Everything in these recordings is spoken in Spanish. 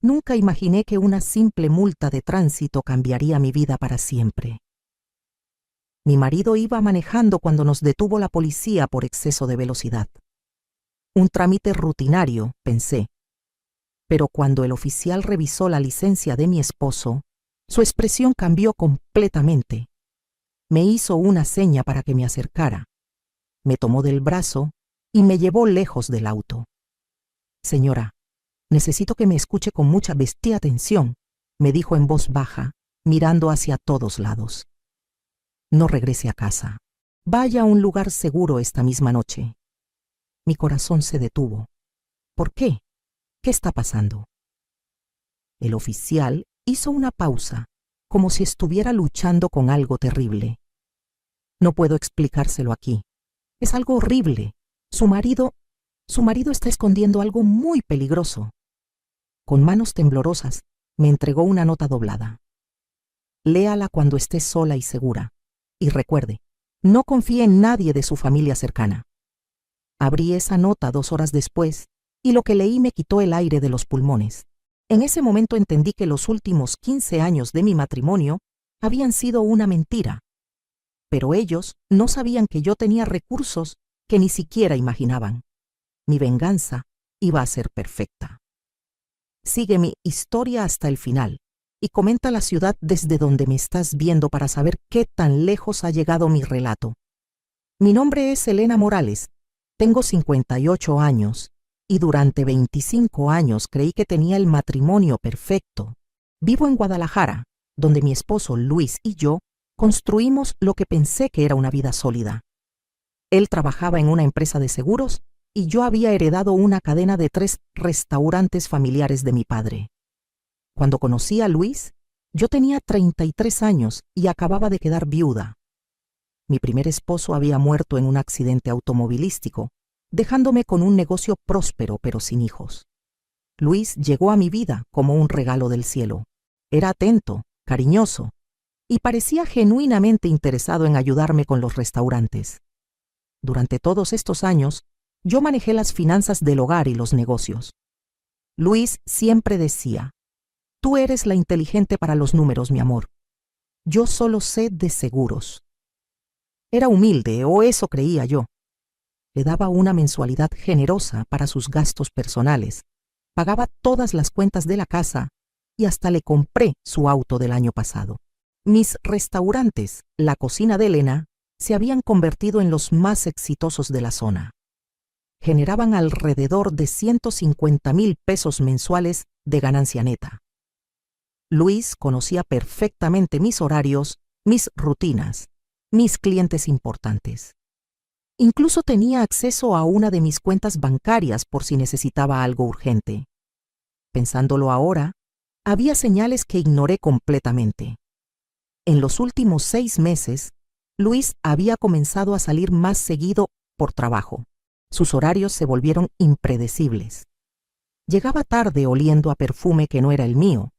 Nunca imaginé que una simple multa de tránsito cambiaría mi vida para siempre. Mi marido iba manejando cuando nos detuvo la policía por exceso de velocidad. Un trámite rutinario, pensé. Pero cuando el oficial revisó la licencia de mi esposo, su expresión cambió completamente. Me hizo una seña para que me acercara. Me tomó del brazo y me llevó lejos del auto. «Señora, necesito que me escuche con mucha bestia atención», me dijo en voz baja, mirando hacia todos lados. «No regrese a casa. Vaya a un lugar seguro esta misma noche». Mi corazón se detuvo. ¿Por qué? ¿Qué está pasando? El oficial hizo una pausa, como si estuviera luchando con algo terrible. «No puedo explicárselo aquí. Es algo horrible. Su marido está escondiendo algo muy peligroso». Con manos temblorosas, me entregó una nota doblada. «Léala cuando esté sola y segura. Y recuerde, no confíe en nadie de su familia cercana». Abrí esa nota 2 horas después, y lo que leí me quitó el aire de los pulmones. En ese momento entendí que los últimos 15 años de mi matrimonio habían sido una mentira. Pero ellos no sabían que yo tenía recursos que ni siquiera imaginaban. Mi venganza iba a ser perfecta. Sigue mi historia hasta el final y comenta la ciudad desde donde me estás viendo para saber qué tan lejos ha llegado mi relato. Mi nombre es Elena Morales. Tengo 58 años y durante 25 años creí que tenía el matrimonio perfecto. Vivo en Guadalajara, donde mi esposo Luis y yo construimos lo que pensé que era una vida sólida. Él trabajaba en una empresa de seguros y yo había heredado una cadena de 3 restaurantes familiares de mi padre. Cuando conocí a Luis, yo tenía 33 años y acababa de quedar viuda. Mi primer esposo había muerto en un accidente automovilístico, dejándome con un negocio próspero pero sin hijos. Luis llegó a mi vida como un regalo del cielo. Era atento, cariñoso, y parecía genuinamente interesado en ayudarme con los restaurantes. Durante todos estos años, yo manejé las finanzas del hogar y los negocios. Luis siempre decía: «Tú eres la inteligente para los números, mi amor. Yo solo sé de seguros». Era humilde, o eso creía yo. Le daba una mensualidad generosa para sus gastos personales, pagaba todas las cuentas de la casa y hasta le compré su auto del año pasado. Mis restaurantes, la cocina de Elena, se habían convertido en los más exitosos de la zona. Generaban alrededor de 150,000 pesos mensuales de ganancia neta. Luis conocía perfectamente mis horarios, mis rutinas, mis clientes importantes. Incluso tenía acceso a una de mis cuentas bancarias por si necesitaba algo urgente. Pensándolo ahora, había señales que ignoré completamente. En los últimos 6 meses, Luis había comenzado a salir más seguido por trabajo. Sus horarios se volvieron impredecibles. Llegaba tarde oliendo a perfume que no era el mío,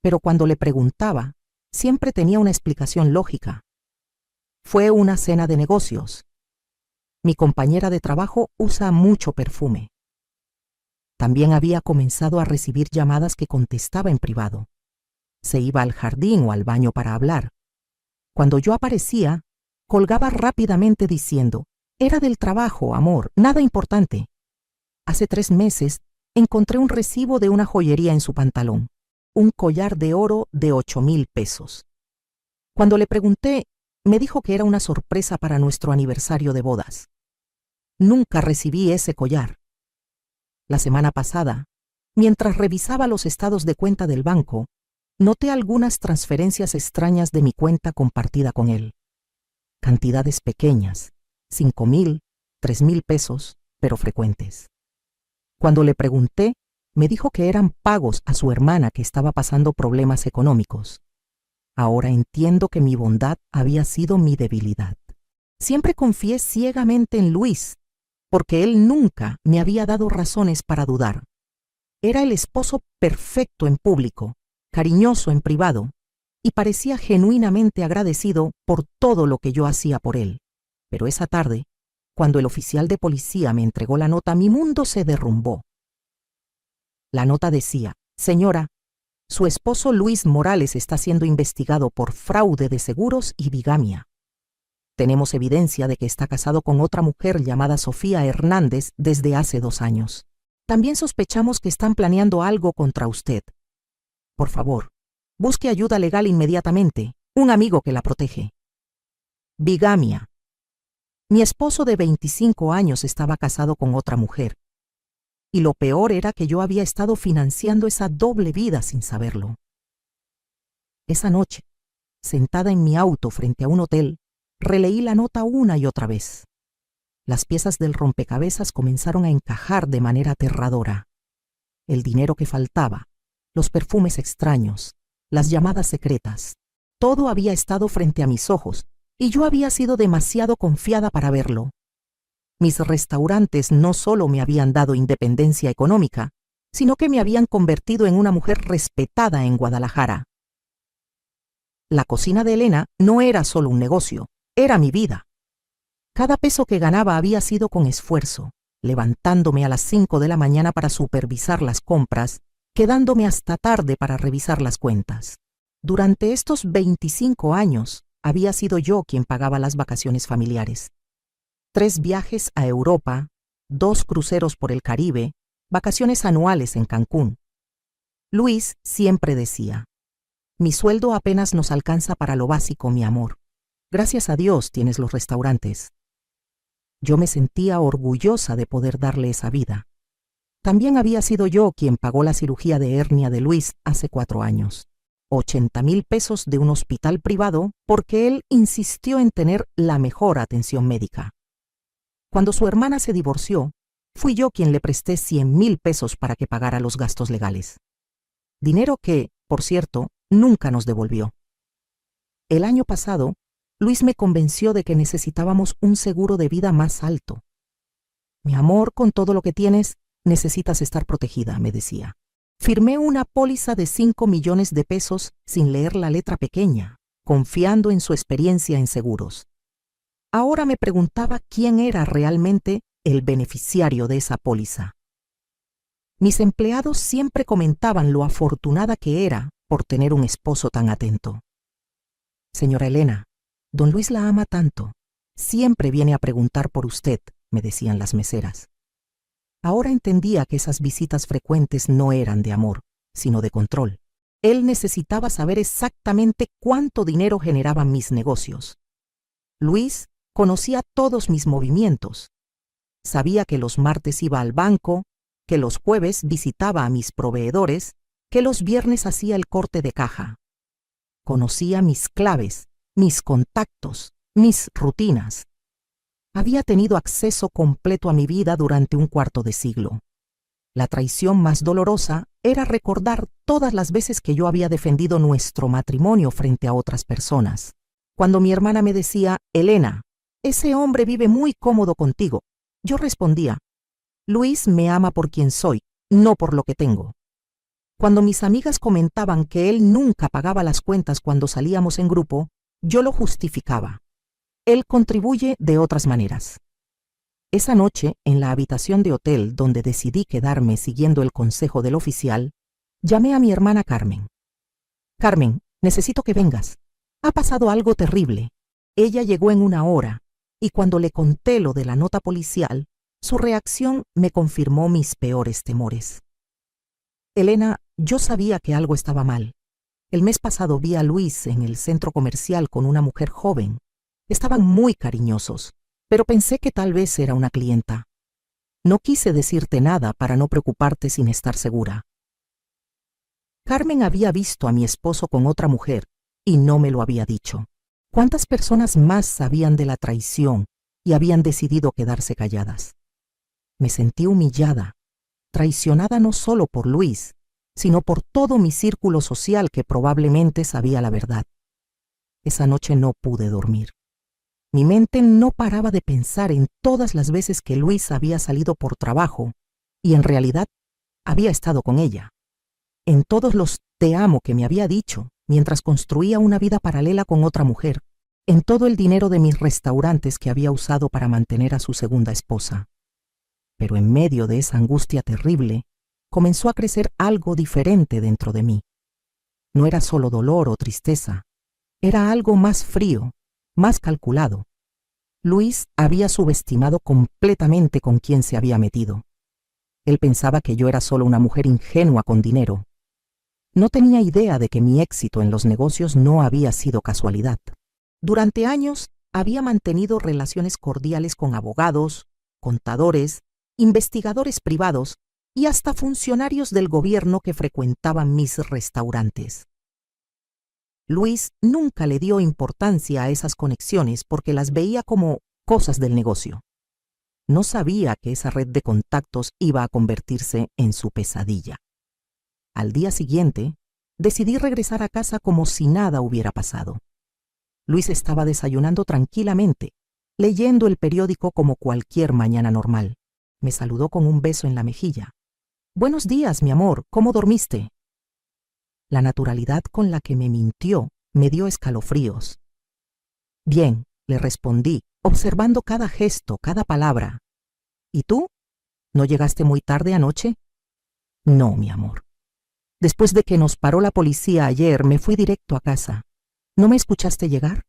pero cuando le preguntaba, siempre tenía una explicación lógica. Fue una cena de negocios. Mi compañera de trabajo usa mucho perfume. También había comenzado a recibir llamadas que contestaba en privado. Se iba al jardín o al baño para hablar. Cuando yo aparecía, colgaba rápidamente diciendo: «Era del trabajo, amor, nada importante». Hace 3 meses encontré un recibo de una joyería en su pantalón, un collar de oro de 8,000 pesos. Cuando le pregunté, me dijo que era una sorpresa para nuestro aniversario de bodas. Nunca recibí ese collar. La semana pasada, mientras revisaba los estados de cuenta del banco, noté algunas transferencias extrañas de mi cuenta compartida con él. Cantidades pequeñas, 5,000, 3,000 pesos, pero frecuentes. Cuando le pregunté, me dijo que eran pagos a su hermana que estaba pasando problemas económicos. Ahora entiendo que mi bondad había sido mi debilidad. Siempre confié ciegamente en Luis, porque él nunca me había dado razones para dudar. Era el esposo perfecto en público, cariñoso en privado, y parecía genuinamente agradecido por todo lo que yo hacía por él. Pero esa tarde, cuando el oficial de policía me entregó la nota, mi mundo se derrumbó. La nota decía: Señora, su esposo Luis Morales está siendo investigado por fraude de seguros y bigamia. Tenemos evidencia de que está casado con otra mujer llamada Sofía Hernández desde hace 2 años. También sospechamos que están planeando algo contra usted. Por favor, busque ayuda legal inmediatamente, un amigo que la protege. Bigamia. Mi esposo de 25 años estaba casado con otra mujer. Y lo peor era que yo había estado financiando esa doble vida sin saberlo. Esa noche, sentada en mi auto frente a un hotel, releí la nota una y otra vez. Las piezas del rompecabezas comenzaron a encajar de manera aterradora. El dinero que faltaba, los perfumes extraños, las llamadas secretas, todo había estado frente a mis ojos y yo había sido demasiado confiada para verlo. Mis restaurantes no solo me habían dado independencia económica, sino que me habían convertido en una mujer respetada en Guadalajara. La cocina de Elena no era solo un negocio, era mi vida. Cada peso que ganaba había sido con esfuerzo, levantándome a las 5 de la mañana para supervisar las compras, quedándome hasta tarde para revisar las cuentas. Durante estos 25 años, había sido yo quien pagaba las vacaciones familiares. 3 viajes a Europa, 2 cruceros por el Caribe, vacaciones anuales en Cancún. Luis siempre decía, mi sueldo apenas nos alcanza para lo básico, mi amor. Gracias a Dios tienes los restaurantes. Yo me sentía orgullosa de poder darle esa vida. También había sido yo quien pagó la cirugía de hernia de Luis hace 4 años. 80,000 pesos de un hospital privado porque él insistió en tener la mejor atención médica. Cuando su hermana se divorció, fui yo quien le presté 100,000 pesos para que pagara los gastos legales. Dinero que, por cierto, nunca nos devolvió. El año pasado, Luis me convenció de que necesitábamos un seguro de vida más alto. Mi amor, con todo lo que tienes, necesitas estar protegida, me decía. Firmé una póliza de 5 millones de pesos sin leer la letra pequeña, confiando en su experiencia en seguros. Ahora me preguntaba quién era realmente el beneficiario de esa póliza. Mis empleados siempre comentaban lo afortunada que era por tener un esposo tan atento. Señora Elena, don Luis la ama tanto. Siempre viene a preguntar por usted, me decían las meseras. Ahora entendía que esas visitas frecuentes no eran de amor, sino de control. Él necesitaba saber exactamente cuánto dinero generaban mis negocios. Luis conocía todos mis movimientos. Sabía que los martes iba al banco, que los jueves visitaba a mis proveedores, que los viernes hacía el corte de caja. Conocía mis claves, mis contactos, mis rutinas. Había tenido acceso completo a mi vida durante un cuarto de siglo. La traición más dolorosa era recordar todas las veces que yo había defendido nuestro matrimonio frente a otras personas. Cuando mi hermana me decía, Elena, ese hombre vive muy cómodo contigo, yo respondía, Luis me ama por quien soy, no por lo que tengo. Cuando mis amigas comentaban que él nunca pagaba las cuentas cuando salíamos en grupo, yo lo justificaba. Él contribuye de otras maneras. Esa noche, en la habitación de hotel donde decidí quedarme siguiendo el consejo del oficial, llamé a mi hermana Carmen. Carmen, necesito que vengas. Ha pasado algo terrible. Ella llegó en 1 hora, y cuando le conté lo de la nota policial, su reacción me confirmó mis peores temores. Elena, yo sabía que algo estaba mal. El mes pasado vi a Luis en el centro comercial con una mujer joven. Estaban muy cariñosos, pero pensé que tal vez era una clienta. No quise decirte nada para no preocuparte sin estar segura. Carmen había visto a mi esposo con otra mujer y no me lo había dicho. ¿Cuántas personas más sabían de la traición y habían decidido quedarse calladas? Me sentí humillada, traicionada no solo por Luis, sino por todo mi círculo social que probablemente sabía la verdad. Esa noche no pude dormir. Mi mente no paraba de pensar en todas las veces que Luis había salido por trabajo y en realidad había estado con ella. En todos los te amo que me había dicho mientras construía una vida paralela con otra mujer. En todo el dinero de mis restaurantes que había usado para mantener a su segunda esposa. Pero en medio de esa angustia terrible, comenzó a crecer algo diferente dentro de mí. No era solo dolor o tristeza, era algo más frío, más calculado. Luis había subestimado completamente con quién se había metido. Él pensaba que yo era solo una mujer ingenua con dinero. No tenía idea de que mi éxito en los negocios no había sido casualidad. Durante años había mantenido relaciones cordiales con abogados, contadores, investigadores privados y hasta funcionarios del gobierno que frecuentaban mis restaurantes. Luis nunca le dio importancia a esas conexiones porque las veía como cosas del negocio. No sabía que esa red de contactos iba a convertirse en su pesadilla. Al día siguiente, decidí regresar a casa como si nada hubiera pasado. Luis estaba desayunando tranquilamente, leyendo el periódico como cualquier mañana normal. Me saludó con un beso en la mejilla. «Buenos días, mi amor, ¿cómo dormiste?» La naturalidad con la que me mintió me dio escalofríos. «Bien», le respondí, observando cada gesto, cada palabra. «¿Y tú? ¿No llegaste muy tarde anoche?» «No, mi amor. Después de que nos paró la policía ayer, me fui directo a casa. ¿No me escuchaste llegar?»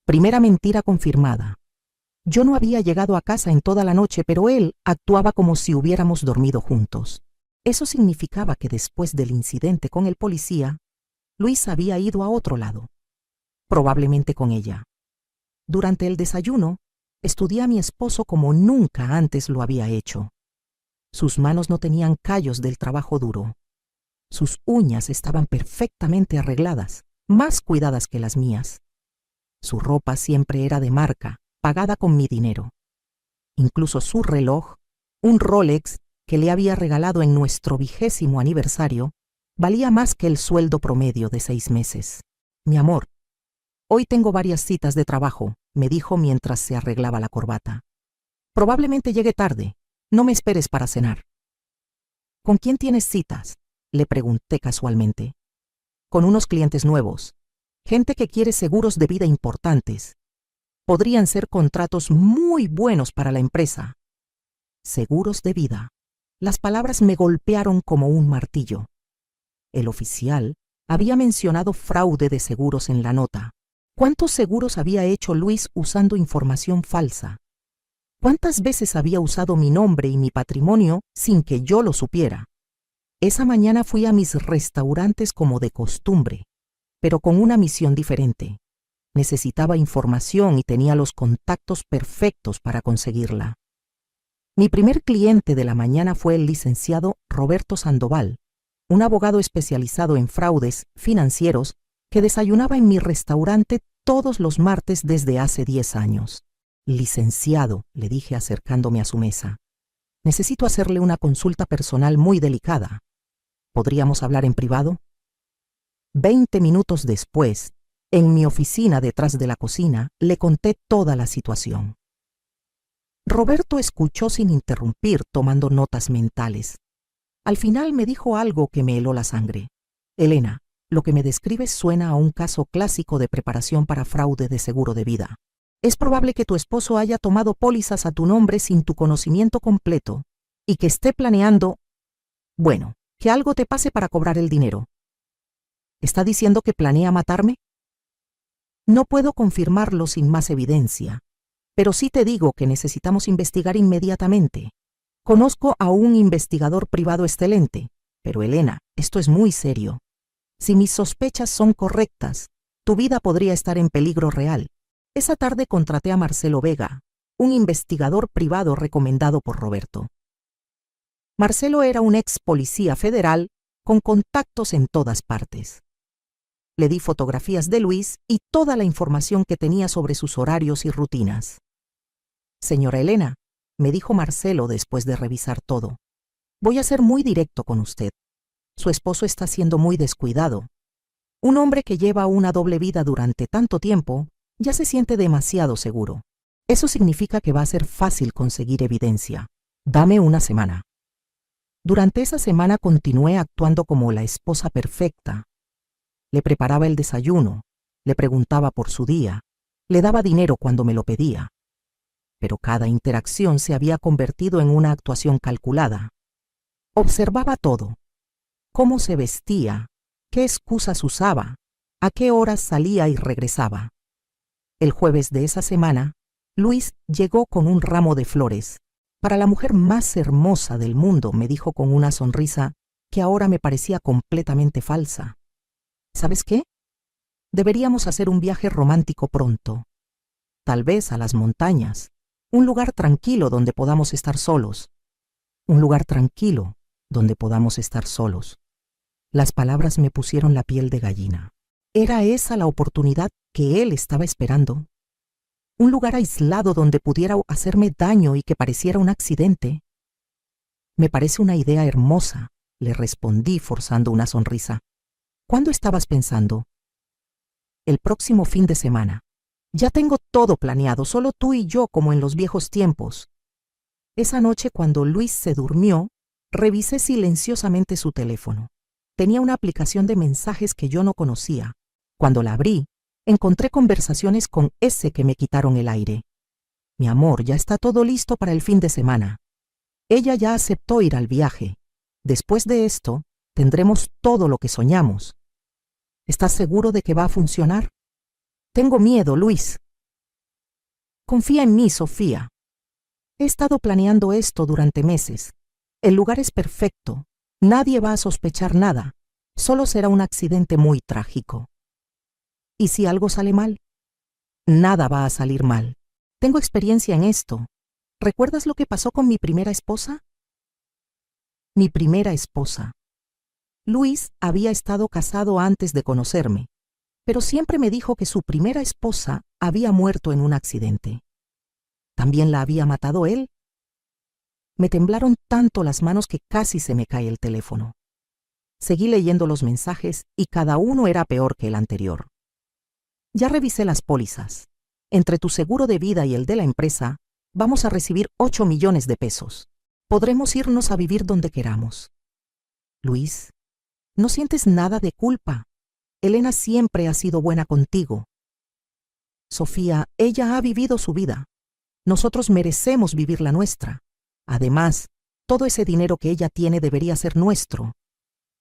Primera mentira confirmada. Yo no había llegado a casa en toda la noche, pero él actuaba como si hubiéramos dormido juntos. Eso significaba que después del incidente con el policía, Luis había ido a otro lado, probablemente con ella. Durante el desayuno, estudié a mi esposo como nunca antes lo había hecho. Sus manos no tenían callos del trabajo duro. Sus uñas estaban perfectamente arregladas, más cuidadas que las mías. Su ropa siempre era de marca, pagada con mi dinero. Incluso su reloj, un Rolex que le había regalado en nuestro 20º aniversario, valía más que el sueldo promedio de 6 meses. «Mi amor, hoy tengo varias citas de trabajo», me dijo mientras se arreglaba la corbata. «Probablemente llegue tarde. No me esperes para cenar». «¿Con quién tienes citas?», le pregunté casualmente. «Con unos clientes nuevos. Gente que quiere seguros de vida importantes. Podrían ser contratos muy buenos para la empresa». Seguros de vida. Las palabras me golpearon como un martillo. El oficial había mencionado fraude de seguros en la nota. ¿Cuántos seguros había hecho Luis usando información falsa? ¿Cuántas veces había usado mi nombre y mi patrimonio sin que yo lo supiera? Esa mañana fui a mis restaurantes como de costumbre, pero con una misión diferente. Necesitaba información y tenía los contactos perfectos para conseguirla. Mi primer cliente de la mañana fue el licenciado Roberto Sandoval, un abogado especializado en fraudes financieros que desayunaba en mi restaurante todos los martes desde hace 10 años. «Licenciado», le dije acercándome a su mesa, «necesito hacerle una consulta personal muy delicada. ¿Podríamos hablar en privado?» 20 minutos después, en mi oficina detrás de la cocina, le conté toda la situación. Roberto escuchó sin interrumpir, tomando notas mentales. Al final me dijo algo que me heló la sangre. «Elena, lo que me describes suena a un caso clásico de preparación para fraude de seguro de vida. Es probable que tu esposo haya tomado pólizas a tu nombre sin tu conocimiento completo y que esté planeando, bueno, que algo te pase para cobrar el dinero. ¿Está diciendo que planea matarme?» «No puedo confirmarlo sin más evidencia, pero sí te digo que necesitamos investigar inmediatamente. Conozco a un investigador privado excelente, pero Elena, esto es muy serio. Si mis sospechas son correctas, tu vida podría estar en peligro real». Esa tarde contraté a Marcelo Vega, un investigador privado recomendado por Roberto. Marcelo era un ex policía federal con contactos en todas partes. Le di fotografías de Luis y toda la información que tenía sobre sus horarios y rutinas. «Señora Elena», me dijo Marcelo después de revisar todo, «voy a ser muy directo con usted. Su esposo está siendo muy descuidado. Un hombre que lleva una doble vida durante tanto tiempo ya se siente demasiado seguro. Eso significa que va a ser fácil conseguir evidencia. Dame una semana». Durante esa semana continué actuando como la esposa perfecta. Le preparaba el desayuno, le preguntaba por su día, le daba dinero cuando me lo pedía. Pero cada interacción se había convertido en una actuación calculada. Observaba todo: cómo se vestía, qué excusas usaba, a qué horas salía y regresaba. El jueves de esa semana, Luis llegó con un ramo de flores. Para la mujer más hermosa del mundo, me dijo con una sonrisa que ahora me parecía completamente falsa. ¿Sabes qué? Deberíamos hacer un viaje romántico pronto. Tal vez a las montañas, un lugar tranquilo donde podamos estar solos. Un lugar tranquilo donde podamos estar solos. Las palabras me pusieron la piel de gallina. ¿Era esa la oportunidad que él estaba esperando? Un lugar aislado donde pudiera hacerme daño y que pareciera un accidente. Me parece una idea hermosa, le respondí forzando una sonrisa. ¿Cuándo estabas pensando? El próximo fin de semana. Ya tengo todo planeado, solo tú y yo como en los viejos tiempos. Esa noche, cuando Luis se durmió, revisé silenciosamente su teléfono. Tenía una aplicación de mensajes que yo no conocía. Cuando la abrí, encontré conversaciones con ese que me quitaron el aire. Mi amor, ya está todo listo para el fin de semana. Ella ya aceptó ir al viaje. Después de esto, tendremos todo lo que soñamos. ¿Estás seguro de que va a funcionar? Tengo miedo, Luis. Confía en mí, Sofía. He estado planeando esto durante meses. El lugar es perfecto. Nadie va a sospechar nada. Solo será un accidente muy trágico. ¿Y si algo sale mal? Nada va a salir mal. Tengo experiencia en esto. ¿Recuerdas lo que pasó con mi primera esposa? Mi primera esposa. Luis había estado casado antes de conocerme, pero siempre me dijo que su primera esposa había muerto en un accidente. ¿También la había matado él? Me temblaron tanto las manos que casi se me cae el teléfono. Seguí leyendo los mensajes y cada uno era peor que el anterior. Ya revisé las pólizas. Entre tu seguro de vida y el de la empresa, vamos a recibir 8 millones de pesos. Podremos irnos a vivir donde queramos. Luis, no sientes nada de culpa. Elena siempre ha sido buena contigo. Sofía, ella ha vivido su vida. Nosotros merecemos vivir la nuestra. Además, todo ese dinero que ella tiene debería ser nuestro.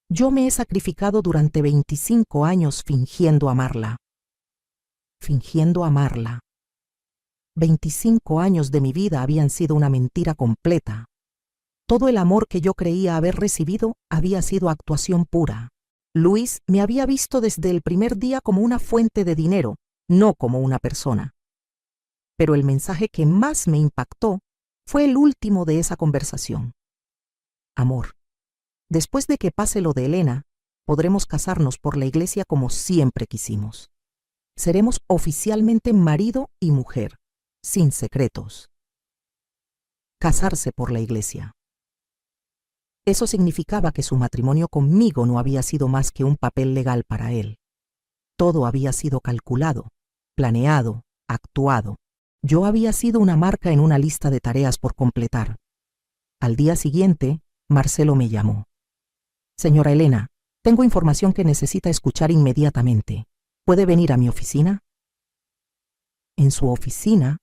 Yo me he sacrificado durante 25 años fingiendo amarla. Fingiendo amarla. 25 años de mi vida habían sido una mentira completa. Todo el amor que yo creía haber recibido había sido actuación pura. Luis me había visto desde el primer día como una fuente de dinero, no como una persona. Pero el mensaje que más me impactó fue el último de esa conversación. Amor, después de que pase lo de Elena, podremos casarnos por la iglesia como siempre quisimos. Seremos oficialmente marido y mujer, sin secretos. Casarse por la iglesia. Eso significaba que su matrimonio conmigo no había sido más que un papel legal para él. Todo había sido calculado, planeado, actuado. Yo había sido una marca en una lista de tareas por completar. Al día siguiente, Marcelo me llamó. Señora Elena, tengo información que necesita escuchar inmediatamente. ¿Puede venir a mi oficina? En su oficina,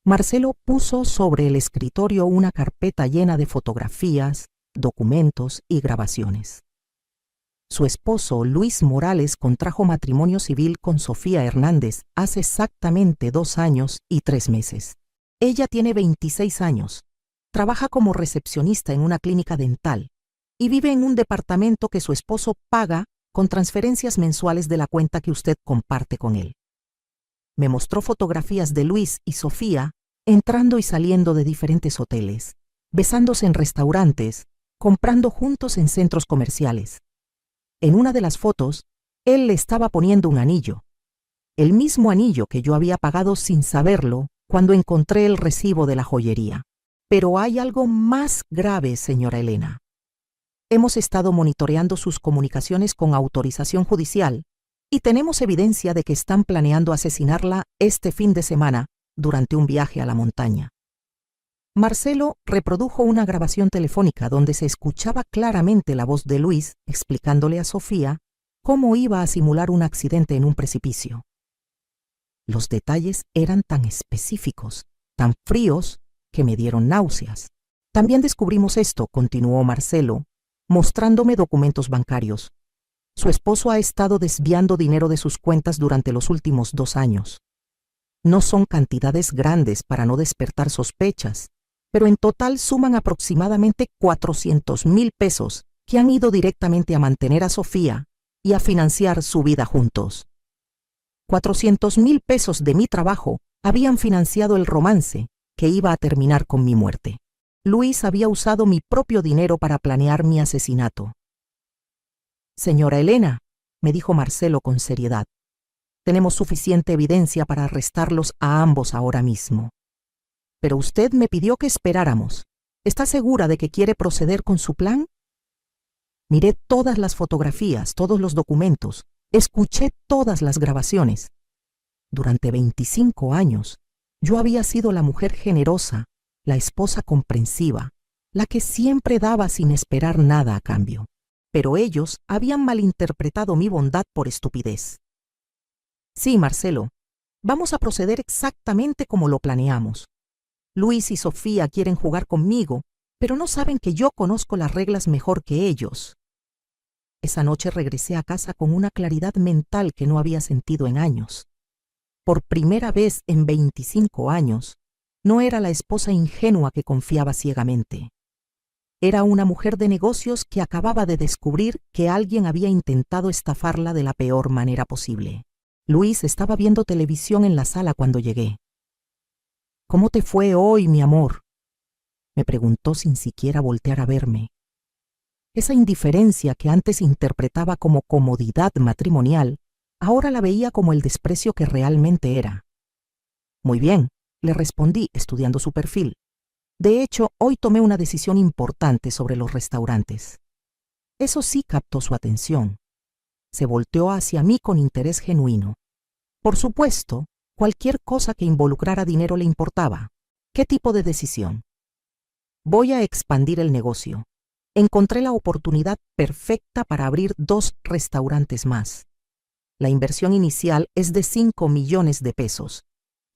Marcelo puso sobre el escritorio una carpeta llena de fotografías, documentos y grabaciones. Su esposo, Luis Morales, contrajo matrimonio civil con Sofía Hernández hace exactamente 2 años y 3 meses. Ella tiene 26 años, trabaja como recepcionista en una clínica dental y vive en un departamento que su esposo paga con transferencias mensuales de la cuenta que usted comparte con él. Me mostró fotografías de Luis y Sofía entrando y saliendo de diferentes hoteles, besándose en restaurantes, comprando juntos en centros comerciales. En una de las fotos, él le estaba poniendo un anillo, el mismo anillo que yo había pagado sin saberlo cuando encontré el recibo de la joyería. Pero hay algo más grave, señora Elena. Hemos estado monitoreando sus comunicaciones con autorización judicial y tenemos evidencia de que están planeando asesinarla este fin de semana durante un viaje a la montaña. Marcelo reprodujo una grabación telefónica donde se escuchaba claramente la voz de Luis explicándole a Sofía cómo iba a simular un accidente en un precipicio. Los detalles eran tan específicos, tan fríos, que me dieron náuseas. También descubrimos esto, continuó Marcelo, mostrándome documentos bancarios. Su esposo ha estado desviando dinero de sus cuentas durante los últimos 2 años. No son cantidades grandes para no despertar sospechas, pero en total suman aproximadamente 400,000 pesos que han ido directamente a mantener a Sofía y a financiar su vida juntos. 400,000 pesos de mi trabajo habían financiado el romance que iba a terminar con mi muerte. Luis había usado mi propio dinero para planear mi asesinato. Señora Elena, me dijo Marcelo con seriedad, tenemos suficiente evidencia para arrestarlos a ambos ahora mismo. Pero usted me pidió que esperáramos. ¿Está segura de que quiere proceder con su plan? Miré todas las fotografías, todos los documentos, escuché todas las grabaciones. Durante 25 años, yo había sido la mujer generosa, la esposa comprensiva, la que siempre daba sin esperar nada a cambio. Pero ellos habían malinterpretado mi bondad por estupidez. Sí, Marcelo, vamos a proceder exactamente como lo planeamos. Luis y Sofía quieren jugar conmigo, pero no saben que yo conozco las reglas mejor que ellos. Esa noche regresé a casa con una claridad mental que no había sentido en años. Por primera vez en 25 años, no era la esposa ingenua que confiaba ciegamente. Era una mujer de negocios que acababa de descubrir que alguien había intentado estafarla de la peor manera posible. Luis estaba viendo televisión en la sala cuando llegué. ¿Cómo te fue hoy, mi amor?, me preguntó sin siquiera voltear a verme. Esa indiferencia que antes interpretaba como comodidad matrimonial, ahora la veía como el desprecio que realmente era. Muy bien, le respondí, estudiando su perfil. De hecho, hoy tomé una decisión importante sobre los restaurantes. Eso sí captó su atención. Se volteó hacia mí con interés genuino. Por supuesto, cualquier cosa que involucrara dinero le importaba. ¿Qué tipo de decisión? Voy a expandir el negocio. Encontré la oportunidad perfecta para abrir 2 restaurantes más. La inversión inicial es de 5 millones de pesos,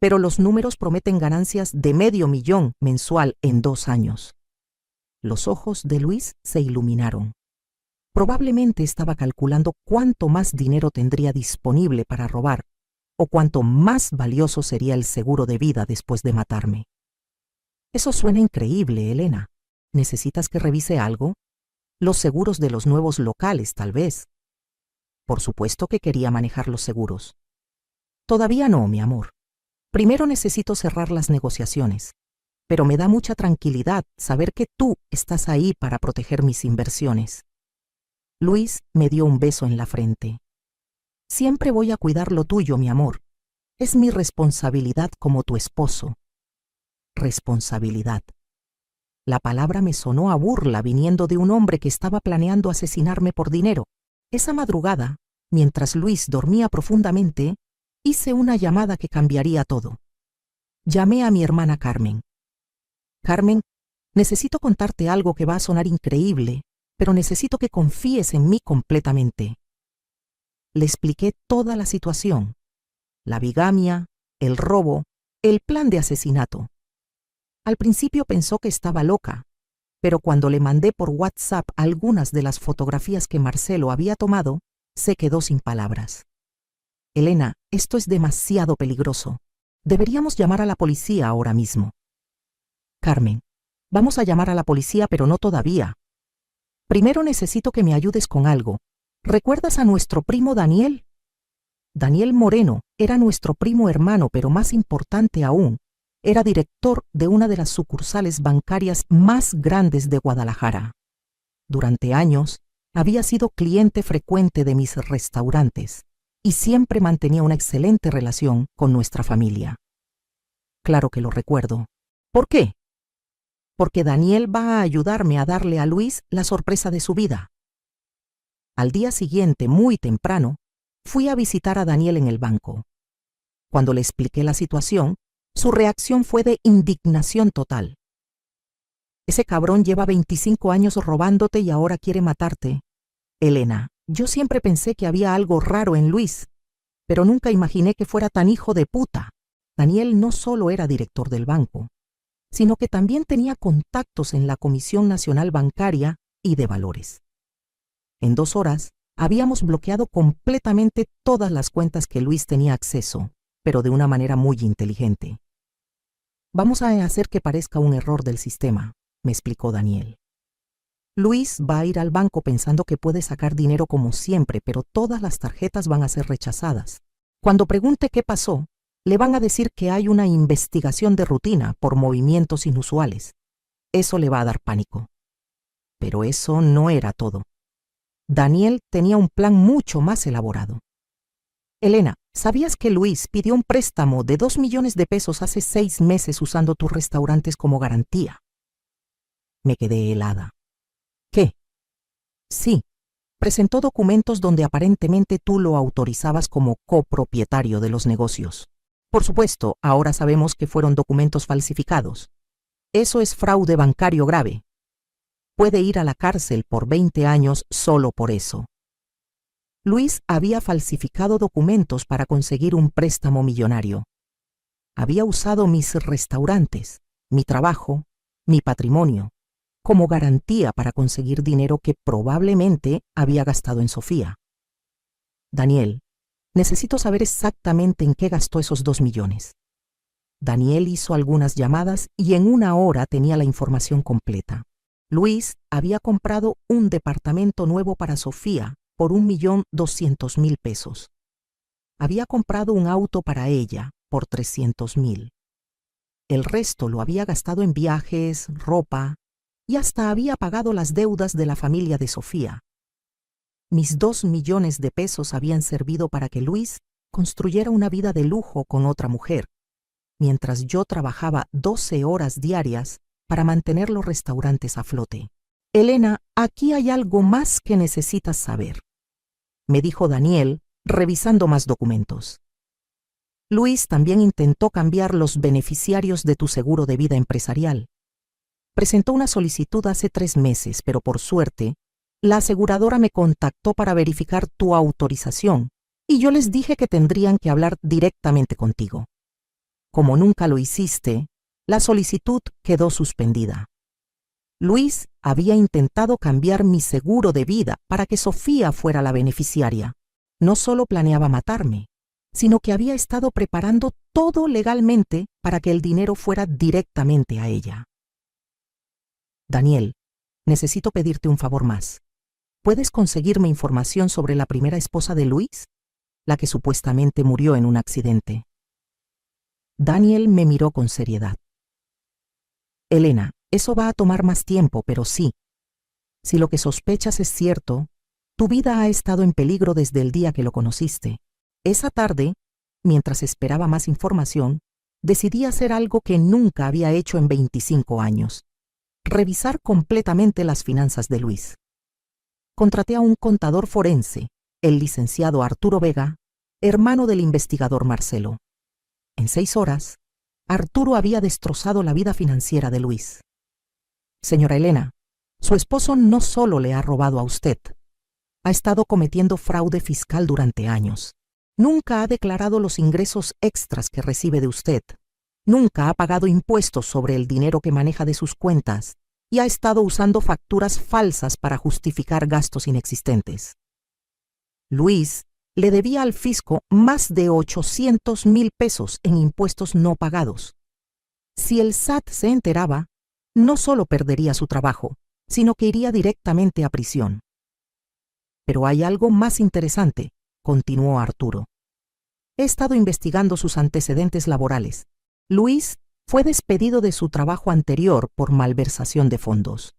pero los números prometen ganancias de $500,000 mensual en 2 años. Los ojos de Luis se iluminaron. Probablemente estaba calculando cuánto más dinero tendría disponible para robar, o cuánto más valioso sería el seguro de vida después de matarme. Eso suena increíble, Elena. ¿Necesitas que revise algo? Los seguros de los nuevos locales, tal vez. Por supuesto que quería manejar los seguros. Todavía no, mi amor. Primero necesito cerrar las negociaciones, pero me da mucha tranquilidad saber que tú estás ahí para proteger mis inversiones. Luis me dio un beso en la frente. Siempre voy a cuidar lo tuyo, mi amor. Es mi responsabilidad como tu esposo. Responsabilidad. La palabra me sonó a burla viniendo de un hombre que estaba planeando asesinarme por dinero. Esa madrugada, mientras Luis dormía profundamente, hice una llamada que cambiaría todo. Llamé a mi hermana Carmen. Carmen, necesito contarte algo que va a sonar increíble, pero necesito que confíes en mí completamente. Le expliqué toda la situación, la bigamia, el robo, el plan de asesinato. Al principio pensó que estaba loca, pero cuando le mandé por WhatsApp algunas de las fotografías que Marcelo había tomado, se quedó sin palabras. Elena, esto es demasiado peligroso. Deberíamos llamar a la policía ahora mismo. Carmen, vamos a llamar a la policía, pero no todavía. Primero necesito que me ayudes con algo. ¿Recuerdas a nuestro primo Daniel? Daniel Moreno era nuestro primo hermano, pero más importante aún, era director de una de las sucursales bancarias más grandes de Guadalajara. Durante años, había sido cliente frecuente de mis restaurantes y siempre mantenía una excelente relación con nuestra familia. Claro que lo recuerdo. ¿Por qué? Porque Daniel va a ayudarme a darle a Luis la sorpresa de su vida. Al día siguiente, muy temprano, fui a visitar a Daniel en el banco. Cuando le expliqué la situación, su reacción fue de indignación total. Ese cabrón lleva 25 años robándote y ahora quiere matarte. Elena, yo siempre pensé que había algo raro en Luis, pero nunca imaginé que fuera tan hijo de puta. Daniel no solo era director del banco, sino que también tenía contactos en la Comisión Nacional Bancaria y de valores. En 2 horas, habíamos bloqueado completamente todas las cuentas que Luis tenía acceso, pero de una manera muy inteligente. Vamos a hacer que parezca un error del sistema, me explicó Daniel. Luis va a ir al banco pensando que puede sacar dinero como siempre, pero todas las tarjetas van a ser rechazadas. Cuando pregunte qué pasó, le van a decir que hay una investigación de rutina por movimientos inusuales. Eso le va a dar pánico. Pero eso no era todo. Daniel tenía un plan mucho más elaborado. Elena, ¿sabías que Luis pidió un préstamo de 2 millones de pesos hace 6 meses usando tus restaurantes como garantía? Me quedé helada. ¿Qué? Sí, presentó documentos donde aparentemente tú lo autorizabas como copropietario de los negocios. Por supuesto, ahora sabemos que fueron documentos falsificados. Eso es fraude bancario grave. Puede ir a la cárcel por 20 años solo por eso. Luis había falsificado documentos para conseguir un préstamo millonario. Había usado mis restaurantes, mi trabajo, mi patrimonio, como garantía para conseguir dinero que probablemente había gastado en Sofía. Daniel, necesito saber exactamente en qué gastó esos 2 millones. Daniel hizo algunas llamadas y en 1 hora tenía la información completa. Luis había comprado un departamento nuevo para Sofía por 1.200.000 pesos. Había comprado un auto para ella por 300.000. El resto lo había gastado en viajes, ropa y hasta había pagado las deudas de la familia de Sofía. Mis 2 millones de pesos habían servido para que Luis construyera una vida de lujo con otra mujer, mientras yo trabajaba 12 horas diarias para mantener los restaurantes a flote. Elena, aquí hay algo más que necesitas saber, me dijo Daniel, revisando más documentos. Luis también intentó cambiar los beneficiarios de tu seguro de vida empresarial. Presentó una solicitud hace 3 meses, pero por suerte, la aseguradora me contactó para verificar tu autorización y yo les dije que tendrían que hablar directamente contigo. Como nunca lo hiciste, la solicitud quedó suspendida. Luis había intentado cambiar mi seguro de vida para que Sofía fuera la beneficiaria. No solo planeaba matarme, sino que había estado preparando todo legalmente para que el dinero fuera directamente a ella. Daniel, necesito pedirte un favor más. ¿Puedes conseguirme información sobre la primera esposa de Luis? La que supuestamente murió en un accidente. Daniel me miró con seriedad. Elena, eso va a tomar más tiempo, pero sí. Si lo que sospechas es cierto, tu vida ha estado en peligro desde el día que lo conociste. Esa tarde, mientras esperaba más información, decidí hacer algo que nunca había hecho en 25 años. Revisar completamente las finanzas de Luis. Contraté a un contador forense, el licenciado Arturo Vega, hermano del investigador Marcelo. En 6 horas, Arturo había destrozado la vida financiera de Luis. Señora Elena, su esposo no solo le ha robado a usted, ha estado cometiendo fraude fiscal durante años. Nunca ha declarado los ingresos extras que recibe de usted. Nunca ha pagado impuestos sobre el dinero que maneja de sus cuentas y ha estado usando facturas falsas para justificar gastos inexistentes. Luis le debía al fisco más de 800.000 pesos en impuestos no pagados. Si el SAT se enteraba, no solo perdería su trabajo, sino que iría directamente a prisión. Pero hay algo más interesante, continuó Arturo. He estado investigando sus antecedentes laborales. Luis fue despedido de su trabajo anterior por malversación de fondos.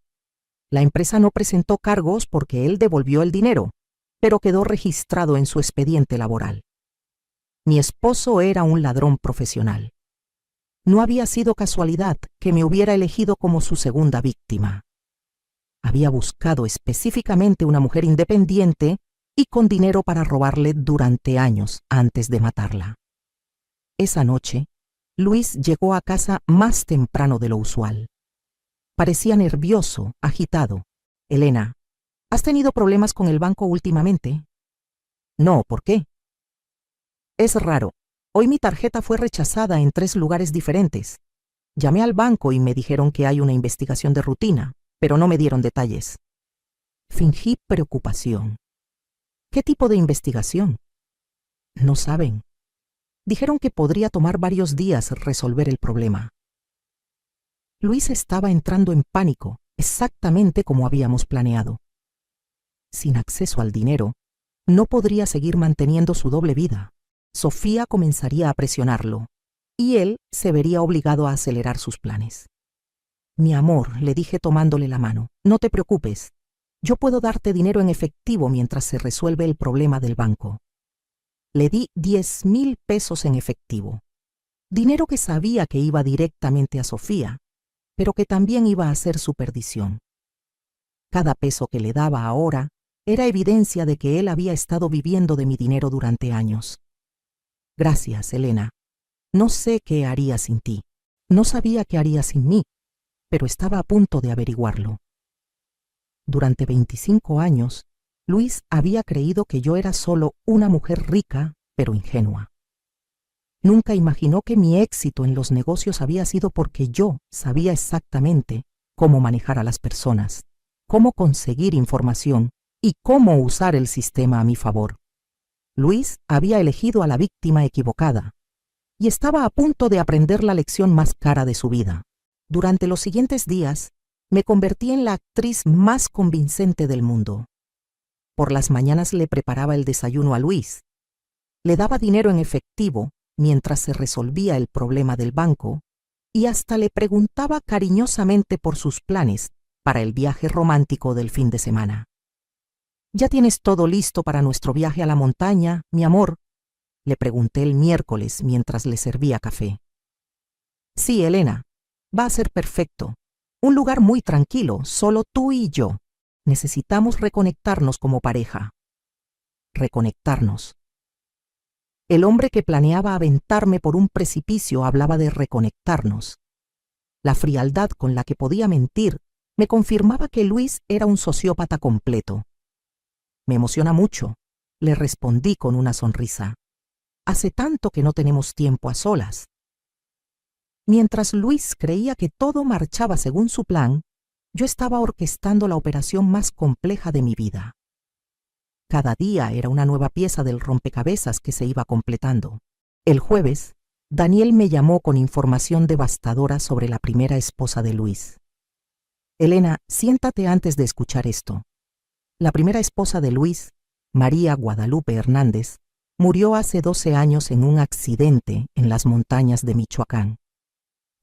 La empresa no presentó cargos porque él devolvió el dinero, pero quedó registrado en su expediente laboral. Mi esposo era un ladrón profesional. No había sido casualidad que me hubiera elegido como su segunda víctima. Había buscado específicamente una mujer independiente y con dinero para robarle durante años antes de matarla. Esa noche, Luis llegó a casa más temprano de lo usual. Parecía nervioso, agitado. Elena, ¿has tenido problemas con el banco últimamente? No, ¿por qué? Es raro. Hoy mi tarjeta fue rechazada en 3 lugares diferentes. Llamé al banco y me dijeron que hay una investigación de rutina, pero no me dieron detalles. Fingí preocupación. ¿Qué tipo de investigación? No saben. Dijeron que podría tomar varios días resolver el problema. Luis estaba entrando en pánico, exactamente como habíamos planeado. Sin acceso al dinero, no podría seguir manteniendo su doble vida. Sofía comenzaría a presionarlo, y él se vería obligado a acelerar sus planes. Mi amor, le dije tomándole la mano, no te preocupes. Yo puedo darte dinero en efectivo mientras se resuelve el problema del banco. Le di 10,000 pesos en efectivo. Dinero que sabía que iba directamente a Sofía, pero que también iba a ser su perdición. Cada peso que le daba ahora era evidencia de que él había estado viviendo de mi dinero durante años. Gracias, Elena. No sé qué haría sin ti. No sabía qué haría sin mí, pero estaba a punto de averiguarlo. Durante 25 años, Luis había creído que yo era solo una mujer rica, pero ingenua. Nunca imaginó que mi éxito en los negocios había sido porque yo sabía exactamente cómo manejar a las personas, cómo conseguir información y cómo usar el sistema a mi favor. Luis había elegido a la víctima equivocada y estaba a punto de aprender la lección más cara de su vida. Durante los siguientes días, me convertí en la actriz más convincente del mundo. Por las mañanas le preparaba el desayuno a Luis. Le daba dinero en efectivo mientras se resolvía el problema del banco y hasta le preguntaba cariñosamente por sus planes para el viaje romántico del fin de semana. ¿Ya tienes todo listo para nuestro viaje a la montaña, mi amor?, le pregunté el miércoles mientras le servía café. Sí, Elena, va a ser perfecto. Un lugar muy tranquilo, solo tú y yo. Necesitamos reconectarnos como pareja. Reconectarnos. El hombre que planeaba aventarme por un precipicio hablaba de reconectarnos. La frialdad con la que podía mentir me confirmaba que Luis era un sociópata completo. Me emociona mucho, le respondí con una sonrisa. Hace tanto que no tenemos tiempo a solas. Mientras Luis creía que todo marchaba según su plan, yo estaba orquestando la operación más compleja de mi vida. Cada día era una nueva pieza del rompecabezas que se iba completando. El jueves, Daniel me llamó con información devastadora sobre la primera esposa de Luis. Elena, siéntate antes de escuchar esto. La primera esposa de Luis, María Guadalupe Hernández, murió hace 12 años en un accidente en las montañas de Michoacán.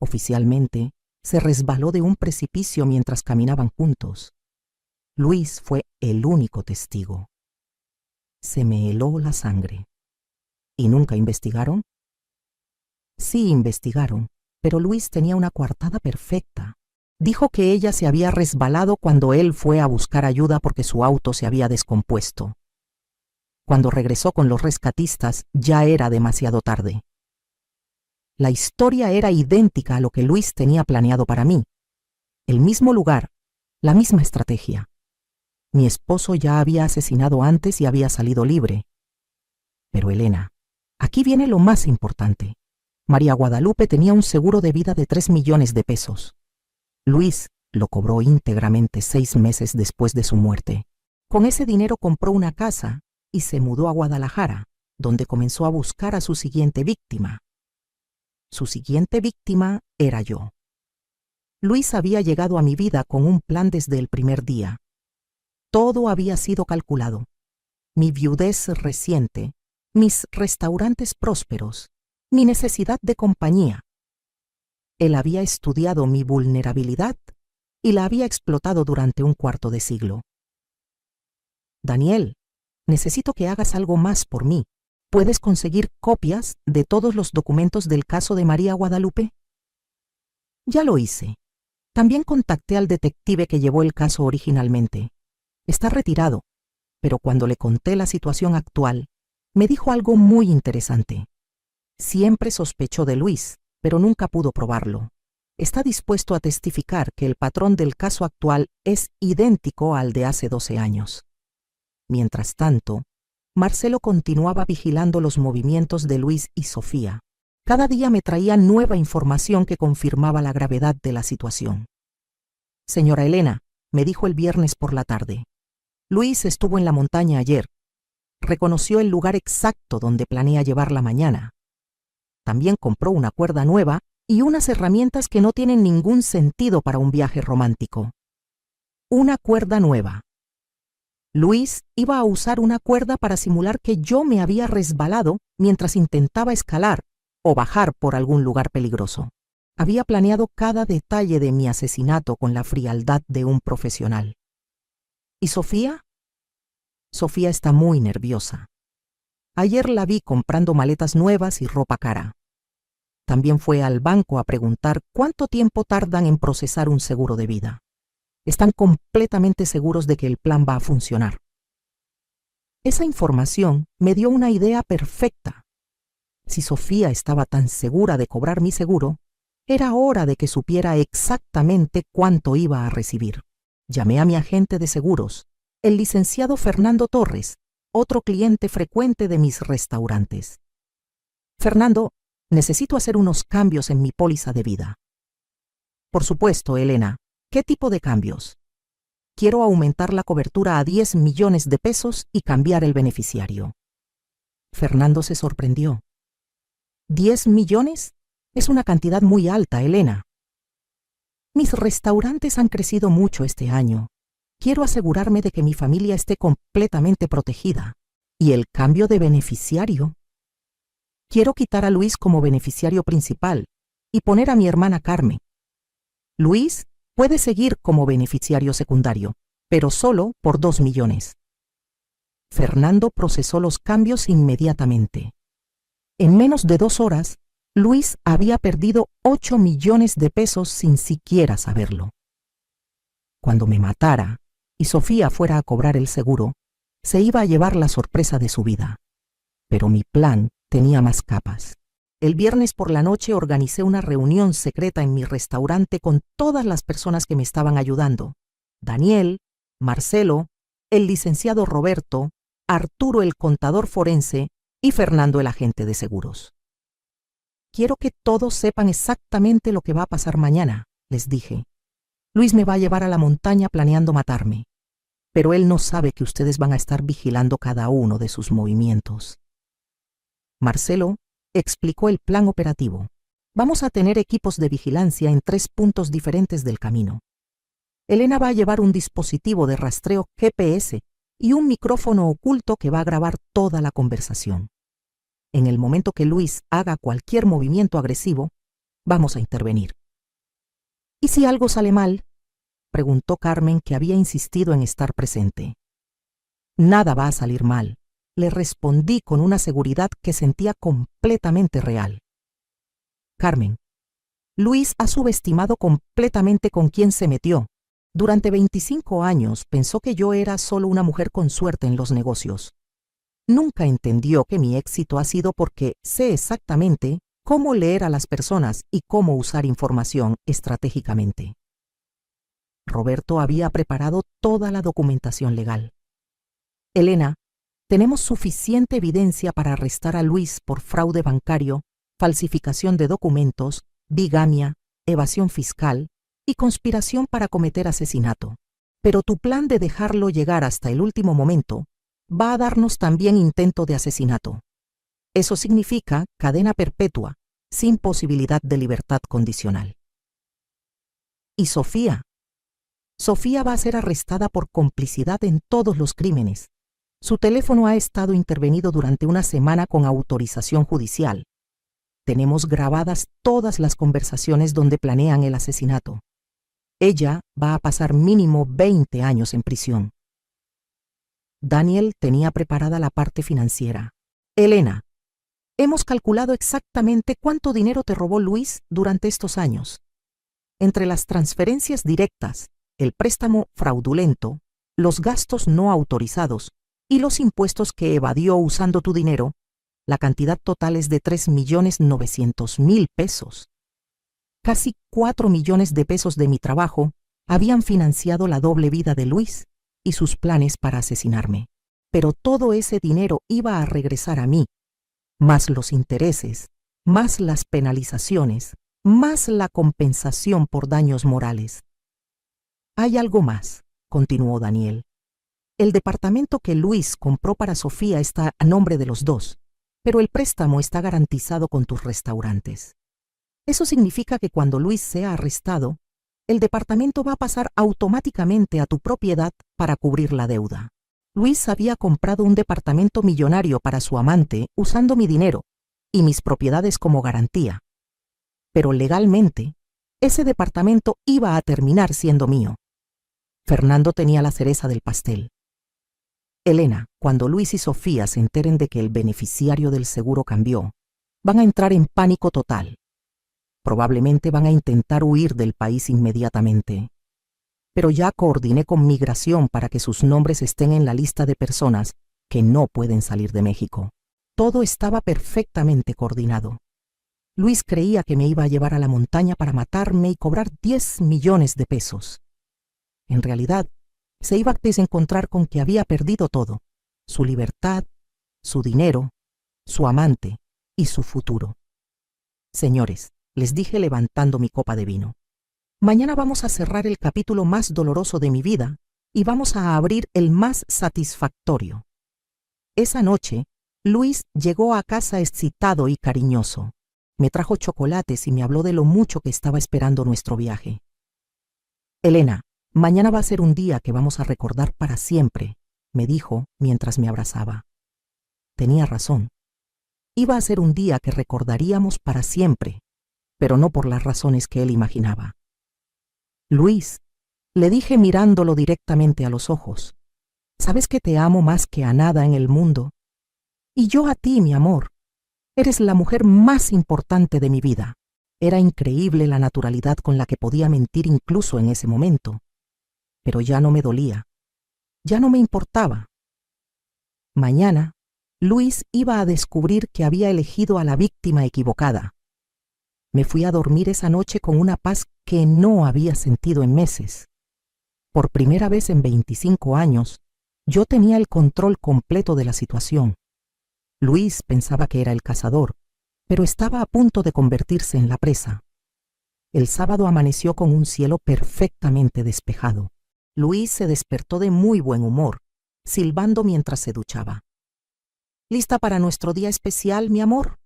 Oficialmente, se resbaló de un precipicio mientras caminaban juntos. Luis fue el único testigo. Se me heló la sangre. ¿Y nunca investigaron? Sí, investigaron, pero Luis tenía una coartada perfecta. Dijo que ella se había resbalado cuando él fue a buscar ayuda porque su auto se había descompuesto. Cuando regresó con los rescatistas, ya era demasiado tarde. La historia era idéntica a lo que Luis tenía planeado para mí. El mismo lugar, la misma estrategia. Mi esposo ya había asesinado antes y había salido libre. Pero Elena, aquí viene lo más importante. María Guadalupe tenía un seguro de vida de 3 millones de pesos. Luis lo cobró íntegramente 6 meses después de su muerte. Con ese dinero compró una casa y se mudó a Guadalajara, donde comenzó a buscar a su siguiente víctima. Su siguiente víctima era yo. Luis había llegado a mi vida con un plan desde el primer día. Todo había sido calculado. Mi viudez reciente, mis restaurantes prósperos, mi necesidad de compañía. Él había estudiado mi vulnerabilidad y la había explotado durante un cuarto de siglo. Daniel, necesito que hagas algo más por mí. ¿Puedes conseguir copias de todos los documentos del caso de María Guadalupe? Ya lo hice. También contacté al detective que llevó el caso originalmente. Está retirado, pero cuando le conté la situación actual, me dijo algo muy interesante. Siempre sospechó de Luis, pero nunca pudo probarlo. Está dispuesto a testificar que el patrón del caso actual es idéntico al de hace 12 años. Mientras tanto, Marcelo continuaba vigilando los movimientos de Luis y Sofía. Cada día me traía nueva información que confirmaba la gravedad de la situación. Señora Elena, me dijo el viernes por la tarde, Luis estuvo en la montaña ayer. Reconoció el lugar exacto donde planea llevarla mañana. También compró una cuerda nueva y unas herramientas que no tienen ningún sentido para un viaje romántico. Una cuerda nueva. Luis iba a usar una cuerda para simular que yo me había resbalado mientras intentaba escalar o bajar por algún lugar peligroso. Había planeado cada detalle de mi asesinato con la frialdad de un profesional. ¿Y Sofía? Sofía está muy nerviosa. Ayer la vi comprando maletas nuevas y ropa cara. También fue al banco a preguntar cuánto tiempo tardan en procesar un seguro de vida. Están completamente seguros de que el plan va a funcionar. Esa información me dio una idea perfecta. Si Sofía estaba tan segura de cobrar mi seguro, era hora de que supiera exactamente cuánto iba a recibir. Llamé a mi agente de seguros, el licenciado Fernando Torres, otro cliente frecuente de mis restaurantes. Fernando, necesito hacer unos cambios en mi póliza de vida. Por supuesto, Elena. ¿Qué tipo de cambios? Quiero aumentar la cobertura a 10 millones de pesos y cambiar el beneficiario. Fernando se sorprendió. ¿10 millones? Es una cantidad muy alta, Elena. Mis restaurantes han crecido mucho este año. Quiero asegurarme de que mi familia esté completamente protegida. ¿Y el cambio de beneficiario? Quiero quitar a Luis como beneficiario principal y poner a mi hermana Carmen. Luis puede seguir como beneficiario secundario, pero solo por 2 millones. Fernando procesó los cambios inmediatamente. En menos de 2 horas, Luis había perdido 8 millones de pesos sin siquiera saberlo. Cuando me matara y Sofía fuera a cobrar el seguro, se iba a llevar la sorpresa de su vida. Pero mi plan tenía más capas. El viernes por la noche organicé una reunión secreta en mi restaurante con todas las personas que me estaban ayudando. Daniel, Marcelo, el licenciado Roberto, Arturo el contador forense y Fernando el agente de seguros. Quiero que todos sepan exactamente lo que va a pasar mañana, les dije. Luis me va a llevar a la montaña planeando matarme, pero él no sabe que ustedes van a estar vigilando cada uno de sus movimientos. Marcelo explicó el plan operativo. Vamos a tener equipos de vigilancia en 3 puntos diferentes del camino. Elena va a llevar un dispositivo de rastreo GPS y un micrófono oculto que va a grabar toda la conversación. En el momento que Luis haga cualquier movimiento agresivo, vamos a intervenir. ¿Y si algo sale mal?, preguntó Carmen, que había insistido en estar presente. Nada va a salir mal, le respondí con una seguridad que sentía completamente real. Carmen, Luis ha subestimado completamente con quién se metió. Durante 25 años pensó que yo era solo una mujer con suerte en los negocios. Nunca entendió que mi éxito ha sido porque sé exactamente cómo leer a las personas y cómo usar información estratégicamente. Roberto había preparado toda la documentación legal. Elena, tenemos suficiente evidencia para arrestar a Luis por fraude bancario, falsificación de documentos, bigamia, evasión fiscal y conspiración para cometer asesinato. Pero tu plan de dejarlo llegar hasta el último momento va a darnos también intento de asesinato. Eso significa cadena perpetua, sin posibilidad de libertad condicional. ¿Y Sofía? Sofía va a ser arrestada por complicidad en todos los crímenes. Su teléfono ha estado intervenido durante una semana con autorización judicial. Tenemos grabadas todas las conversaciones donde planean el asesinato. Ella va a pasar mínimo 20 años en prisión. Daniel tenía preparada la parte financiera. Elena, hemos calculado exactamente cuánto dinero te robó Luis durante estos años. Entre las transferencias directas, el préstamo fraudulento, los gastos no autorizados y los impuestos que evadió usando tu dinero, la cantidad total es de 3.900.000 pesos. Casi 4 millones de pesos de mi trabajo habían financiado la doble vida de Luis y sus planes para asesinarme. Pero todo ese dinero iba a regresar a mí, más los intereses, más las penalizaciones, más la compensación por daños morales. Hay algo más, continuó Daniel. El departamento que Luis compró para Sofía está a nombre de los dos, pero el préstamo está garantizado con tus restaurantes. Eso significa que cuando Luis sea arrestado, el departamento va a pasar automáticamente a tu propiedad para cubrir la deuda. Luis había comprado un departamento millonario para su amante usando mi dinero y mis propiedades como garantía. Pero legalmente, ese departamento iba a terminar siendo mío. Fernando tenía la cereza del pastel. Elena, cuando Luis y Sofía se enteren de que el beneficiario del seguro cambió, van a entrar en pánico total. Probablemente van a intentar huir del país inmediatamente. Pero ya coordiné con Migración para que sus nombres estén en la lista de personas que no pueden salir de México. Todo estaba perfectamente coordinado. Luis creía que me iba a llevar a la montaña para matarme y cobrar 10 millones de pesos. En realidad, se iba a desencontrar con que había perdido todo: su libertad, su dinero, su amante y su futuro. Señores, les dije levantando mi copa de vino, mañana vamos a cerrar el capítulo más doloroso de mi vida y vamos a abrir el más satisfactorio. Esa noche, Luis llegó a casa excitado y cariñoso. Me trajo chocolates y me habló de lo mucho que estaba esperando nuestro viaje. Elena, mañana va a ser un día que vamos a recordar para siempre, me dijo mientras me abrazaba. Tenía razón. Iba a ser un día que recordaríamos para siempre, pero no por las razones que él imaginaba. Luis, le dije mirándolo directamente a los ojos, ¿sabes que te amo más que a nada en el mundo? Y yo a ti, mi amor. Eres la mujer más importante de mi vida. Era increíble la naturalidad con la que podía mentir incluso en ese momento. Pero ya no me dolía. Ya no me importaba. Mañana, Luis iba a descubrir que había elegido a la víctima equivocada. Me fui a dormir esa noche con una paz que no había sentido en meses. Por primera vez en 25 años, yo tenía el control completo de la situación. Luis pensaba que era el cazador, pero estaba a punto de convertirse en la presa. El sábado amaneció con un cielo perfectamente despejado. Luis se despertó de muy buen humor, silbando mientras se duchaba. ¿Lista para nuestro día especial, mi amor?,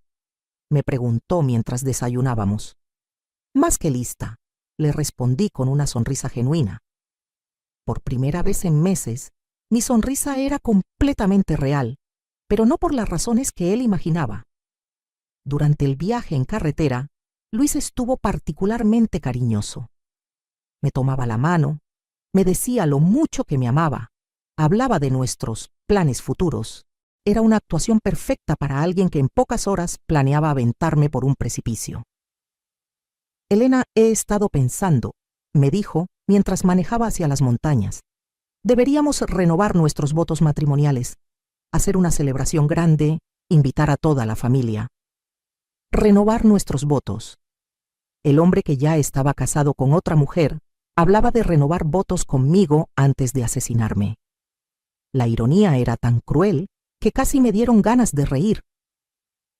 me preguntó mientras desayunábamos. Más que lista, le respondí con una sonrisa genuina. Por primera vez en meses, mi sonrisa era completamente real, pero no por las razones que él imaginaba. Durante el viaje en carretera, Luis estuvo particularmente cariñoso. Me tomaba la mano, me decía lo mucho que me amaba, hablaba de nuestros planes futuros. Era una actuación perfecta para alguien que en pocas horas planeaba aventarme por un precipicio. Elena, he estado pensando, me dijo mientras manejaba hacia las montañas. Deberíamos renovar nuestros votos matrimoniales, hacer una celebración grande, invitar a toda la familia. Renovar nuestros votos. El hombre que ya estaba casado con otra mujer hablaba de renovar votos conmigo antes de asesinarme. La ironía era tan cruel que casi me dieron ganas de reír.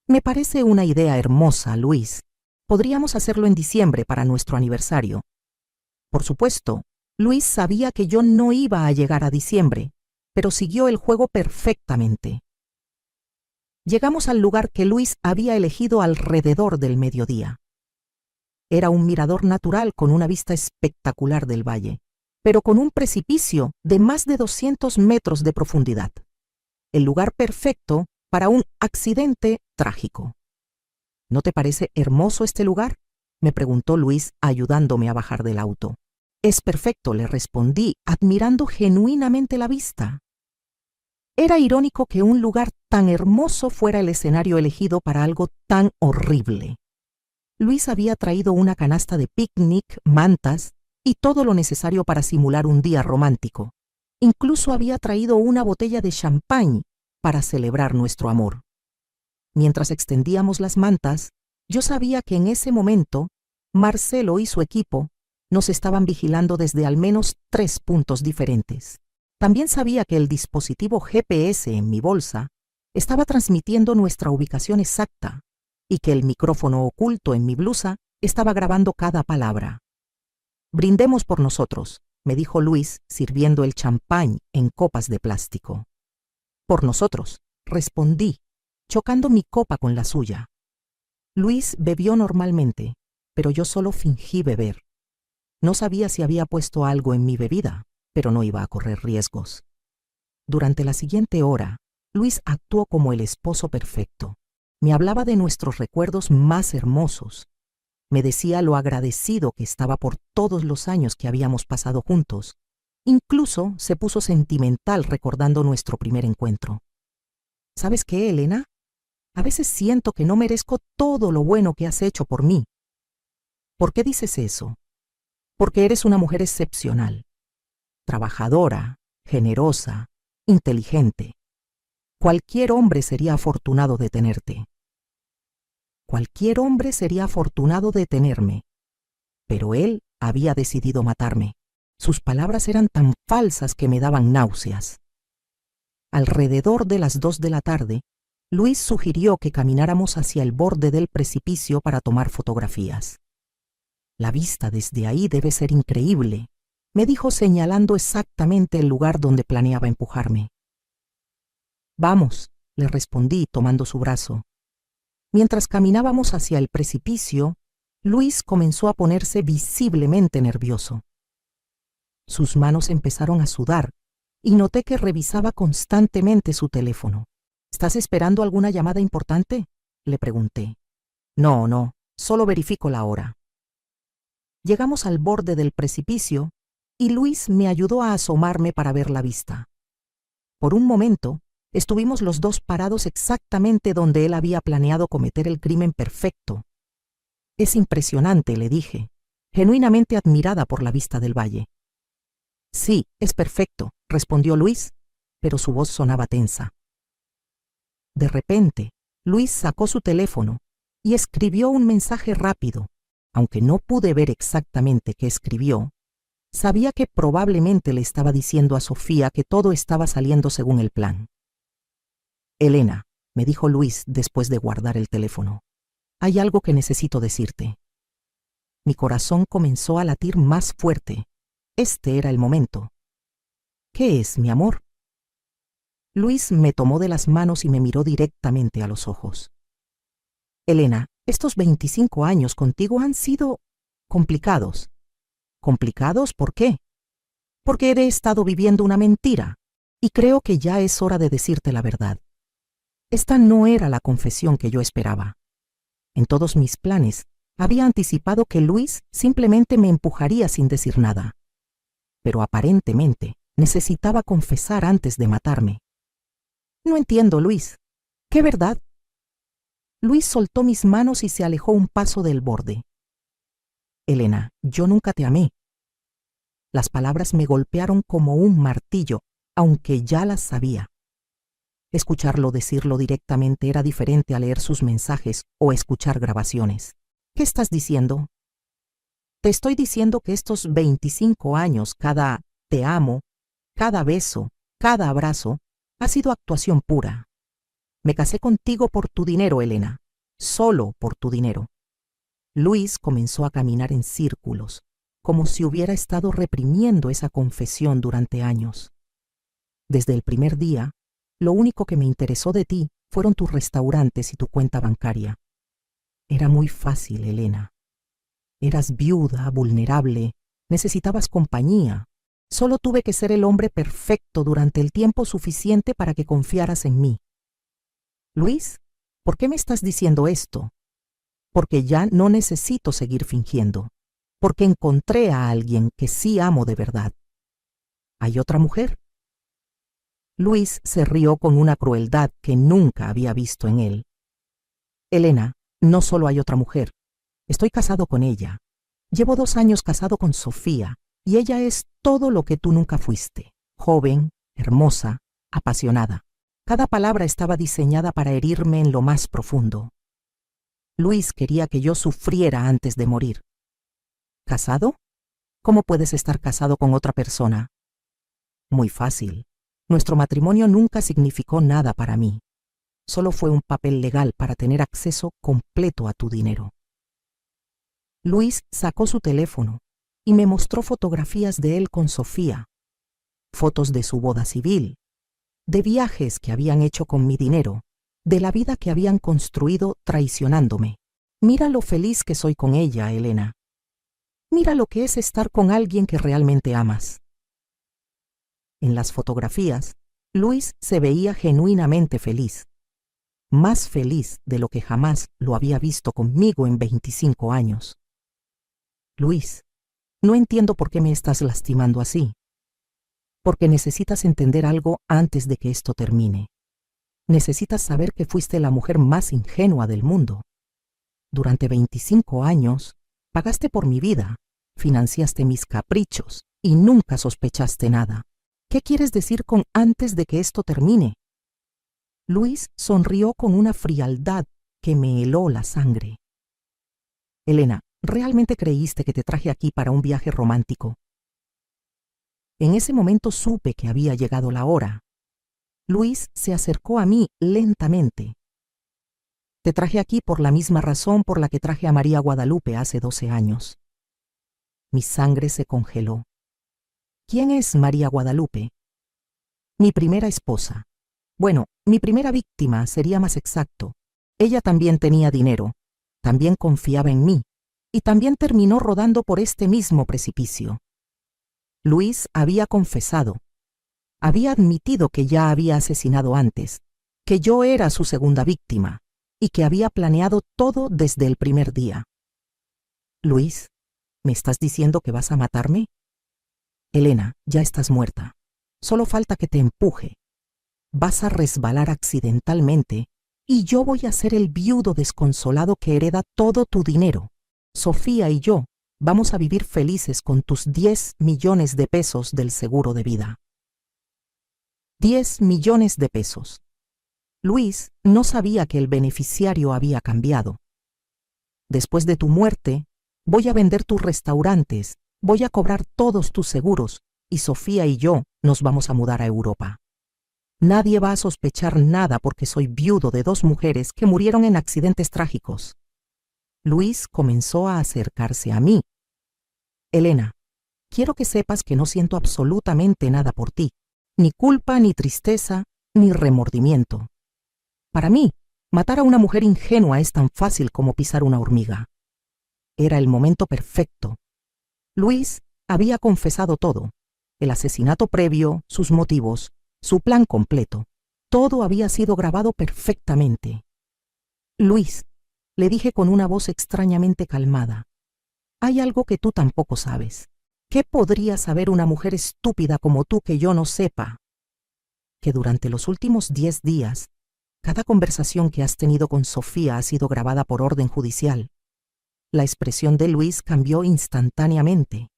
Me parece una idea hermosa, Luis. Podríamos hacerlo en diciembre para nuestro aniversario. Por supuesto, Luis sabía que yo no iba a llegar a diciembre, pero siguió el juego perfectamente. Llegamos al lugar que Luis había elegido alrededor del mediodía. Era un mirador natural con una vista espectacular del valle, pero con un precipicio de más de 200 metros de profundidad. El lugar perfecto para un accidente trágico. ¿No te parece hermoso este lugar?, me preguntó Luis, ayudándome a bajar del auto. Es perfecto, le respondí, admirando genuinamente la vista. Era irónico que un lugar tan hermoso fuera el escenario elegido para algo tan horrible. Luis había traído una canasta de picnic, mantas y todo lo necesario para simular un día romántico. Incluso había traído una botella de champán para celebrar nuestro amor. Mientras extendíamos las mantas, yo sabía que en ese momento, Marcelo y su equipo nos estaban vigilando desde al menos 3 puntos diferentes. También sabía que el dispositivo GPS en mi bolsa estaba transmitiendo nuestra ubicación exacta y que el micrófono oculto en mi blusa estaba grabando cada palabra. Brindemos por nosotros, me dijo Luis, sirviendo el champán en copas de plástico. Por nosotros, respondí, chocando mi copa con la suya. Luis bebió normalmente, pero yo solo fingí beber. No sabía si había puesto algo en mi bebida, pero no iba a correr riesgos. Durante la siguiente hora, Luis actuó como el esposo perfecto. Me hablaba de nuestros recuerdos más hermosos. Me decía lo agradecido que estaba por todos los años que habíamos pasado juntos. Incluso se puso sentimental recordando nuestro primer encuentro. ¿Sabes qué, Elena? A veces siento que no merezco todo lo bueno que has hecho por mí. ¿Por qué dices eso? Porque eres una mujer excepcional, trabajadora, generosa, inteligente. Cualquier hombre sería afortunado de tenerte. Cualquier hombre sería afortunado de tenerme. Pero él había decidido matarme. Sus palabras eran tan falsas que me daban náuseas. Alrededor de las 2 de la tarde, Luis sugirió que camináramos hacia el borde del precipicio para tomar fotografías. La vista desde ahí debe ser increíble, me dijo señalando exactamente el lugar donde planeaba empujarme. Vamos, le respondí tomando su brazo. Mientras caminábamos hacia el precipicio, Luis comenzó a ponerse visiblemente nervioso. Sus manos empezaron a sudar y noté que revisaba constantemente su teléfono. ¿Estás esperando alguna llamada importante?, le pregunté. No, solo verifico la hora. Llegamos al borde del precipicio y Luis me ayudó a asomarme para ver la vista. Por un momento, estuvimos los dos parados exactamente donde él había planeado cometer el crimen perfecto. Es impresionante, le dije, genuinamente admirada por la vista del valle. Sí, es perfecto, respondió Luis, pero su voz sonaba tensa. De repente, Luis sacó su teléfono y escribió un mensaje rápido. Aunque no pude ver exactamente qué escribió, sabía que probablemente le estaba diciendo a Sofía que todo estaba saliendo según el plan. Elena, me dijo Luis después de guardar el teléfono, hay algo que necesito decirte. Mi corazón comenzó a latir más fuerte. Este era el momento. ¿Qué es, mi amor? Luis me tomó de las manos y me miró directamente a los ojos. Elena, estos 25 años contigo han sido complicados. ¿Complicados? ¿Por qué? Porque he estado viviendo una mentira, y creo que ya es hora de decirte la verdad. Esta no era la confesión que yo esperaba. En todos mis planes, había anticipado que Luis simplemente me empujaría sin decir nada. Pero aparentemente, necesitaba confesar antes de matarme. No entiendo, Luis. ¿Qué verdad? Luis soltó mis manos y se alejó un paso del borde. Elena, yo nunca te amé. Las palabras me golpearon como un martillo, aunque ya las sabía. Escucharlo decirlo directamente era diferente a leer sus mensajes o escuchar grabaciones. ¿Qué estás diciendo? Te estoy diciendo que estos 25 años, cada te amo, cada beso, cada abrazo, ha sido actuación pura. Me casé contigo por tu dinero, Elena, solo por tu dinero. Luis comenzó a caminar en círculos, como si hubiera estado reprimiendo esa confesión durante años. Desde el primer día, lo único que me interesó de ti fueron tus restaurantes y tu cuenta bancaria. Era muy fácil, Elena. Eras viuda, vulnerable, necesitabas compañía. Solo tuve que ser el hombre perfecto durante el tiempo suficiente para que confiaras en mí. Luis, ¿por qué me estás diciendo esto? Porque ya no necesito seguir fingiendo. Porque encontré a alguien que sí amo de verdad. ¿Hay otra mujer? Luis se rió con una crueldad que nunca había visto en él. Elena, no solo hay otra mujer. Estoy casado con ella. Llevo 2 años casado con Sofía, y ella es todo lo que tú nunca fuiste. Joven, hermosa, apasionada. Cada palabra estaba diseñada para herirme en lo más profundo. Luis quería que yo sufriera antes de morir. ¿Casado? ¿Cómo puedes estar casado con otra persona? Muy fácil. Nuestro matrimonio nunca significó nada para mí. Solo fue un papel legal para tener acceso completo a tu dinero. Luis sacó su teléfono y me mostró fotografías de él con Sofía, fotos de su boda civil, de viajes que habían hecho con mi dinero, de la vida que habían construido traicionándome. Mira lo feliz que soy con ella, Elena. Mira lo que es estar con alguien que realmente amas. En las fotografías, Luis se veía genuinamente feliz, más feliz de lo que jamás lo había visto conmigo en 25 años. Luis, no entiendo por qué me estás lastimando así. Porque necesitas entender algo antes de que esto termine. Necesitas saber que fuiste la mujer más ingenua del mundo. Durante 25 años, pagaste por mi vida, financiaste mis caprichos y nunca sospechaste nada. ¿Qué quieres decir con antes de que esto termine? Luis sonrió con una frialdad que me heló la sangre. Elena, ¿realmente creíste que te traje aquí para un viaje romántico? En ese momento supe que había llegado la hora. Luis se acercó a mí lentamente. Te traje aquí por la misma razón por la que traje a María Guadalupe hace 12 años. Mi sangre se congeló. ¿Quién es María Guadalupe? Mi primera esposa. Bueno, mi primera víctima sería más exacto. Ella también tenía dinero, también confiaba en mí, y también terminó rodando por este mismo precipicio. Luis había confesado. Había admitido que ya había asesinado antes, que yo era su segunda víctima, y que había planeado todo desde el primer día. Luis, ¿me estás diciendo que vas a matarme? Elena, ya estás muerta. Solo falta que te empuje. Vas a resbalar accidentalmente y yo voy a ser el viudo desconsolado que hereda todo tu dinero. Sofía y yo vamos a vivir felices con tus 10 millones de pesos del seguro de vida. 10 millones de pesos. Luis no sabía que el beneficiario había cambiado. Después de tu muerte, voy a vender tus restaurantes, voy a cobrar todos tus seguros y Sofía y yo nos vamos a mudar a Europa. Nadie va a sospechar nada porque soy viudo de 2 mujeres que murieron en accidentes trágicos. Luis comenzó a acercarse a mí. Elena, quiero que sepas que no siento absolutamente nada por ti, ni culpa, ni tristeza, ni remordimiento. Para mí, matar a una mujer ingenua es tan fácil como pisar una hormiga. Era el momento perfecto. Luis había confesado todo, el asesinato previo, sus motivos, su plan completo. Todo había sido grabado perfectamente. Luis, le dije con una voz extrañamente calmada, hay algo que tú tampoco sabes. ¿Qué podría saber una mujer estúpida como tú que yo no sepa? Que durante los últimos 10 días, cada conversación que has tenido con Sofía ha sido grabada por orden judicial. La expresión de Luis cambió instantáneamente.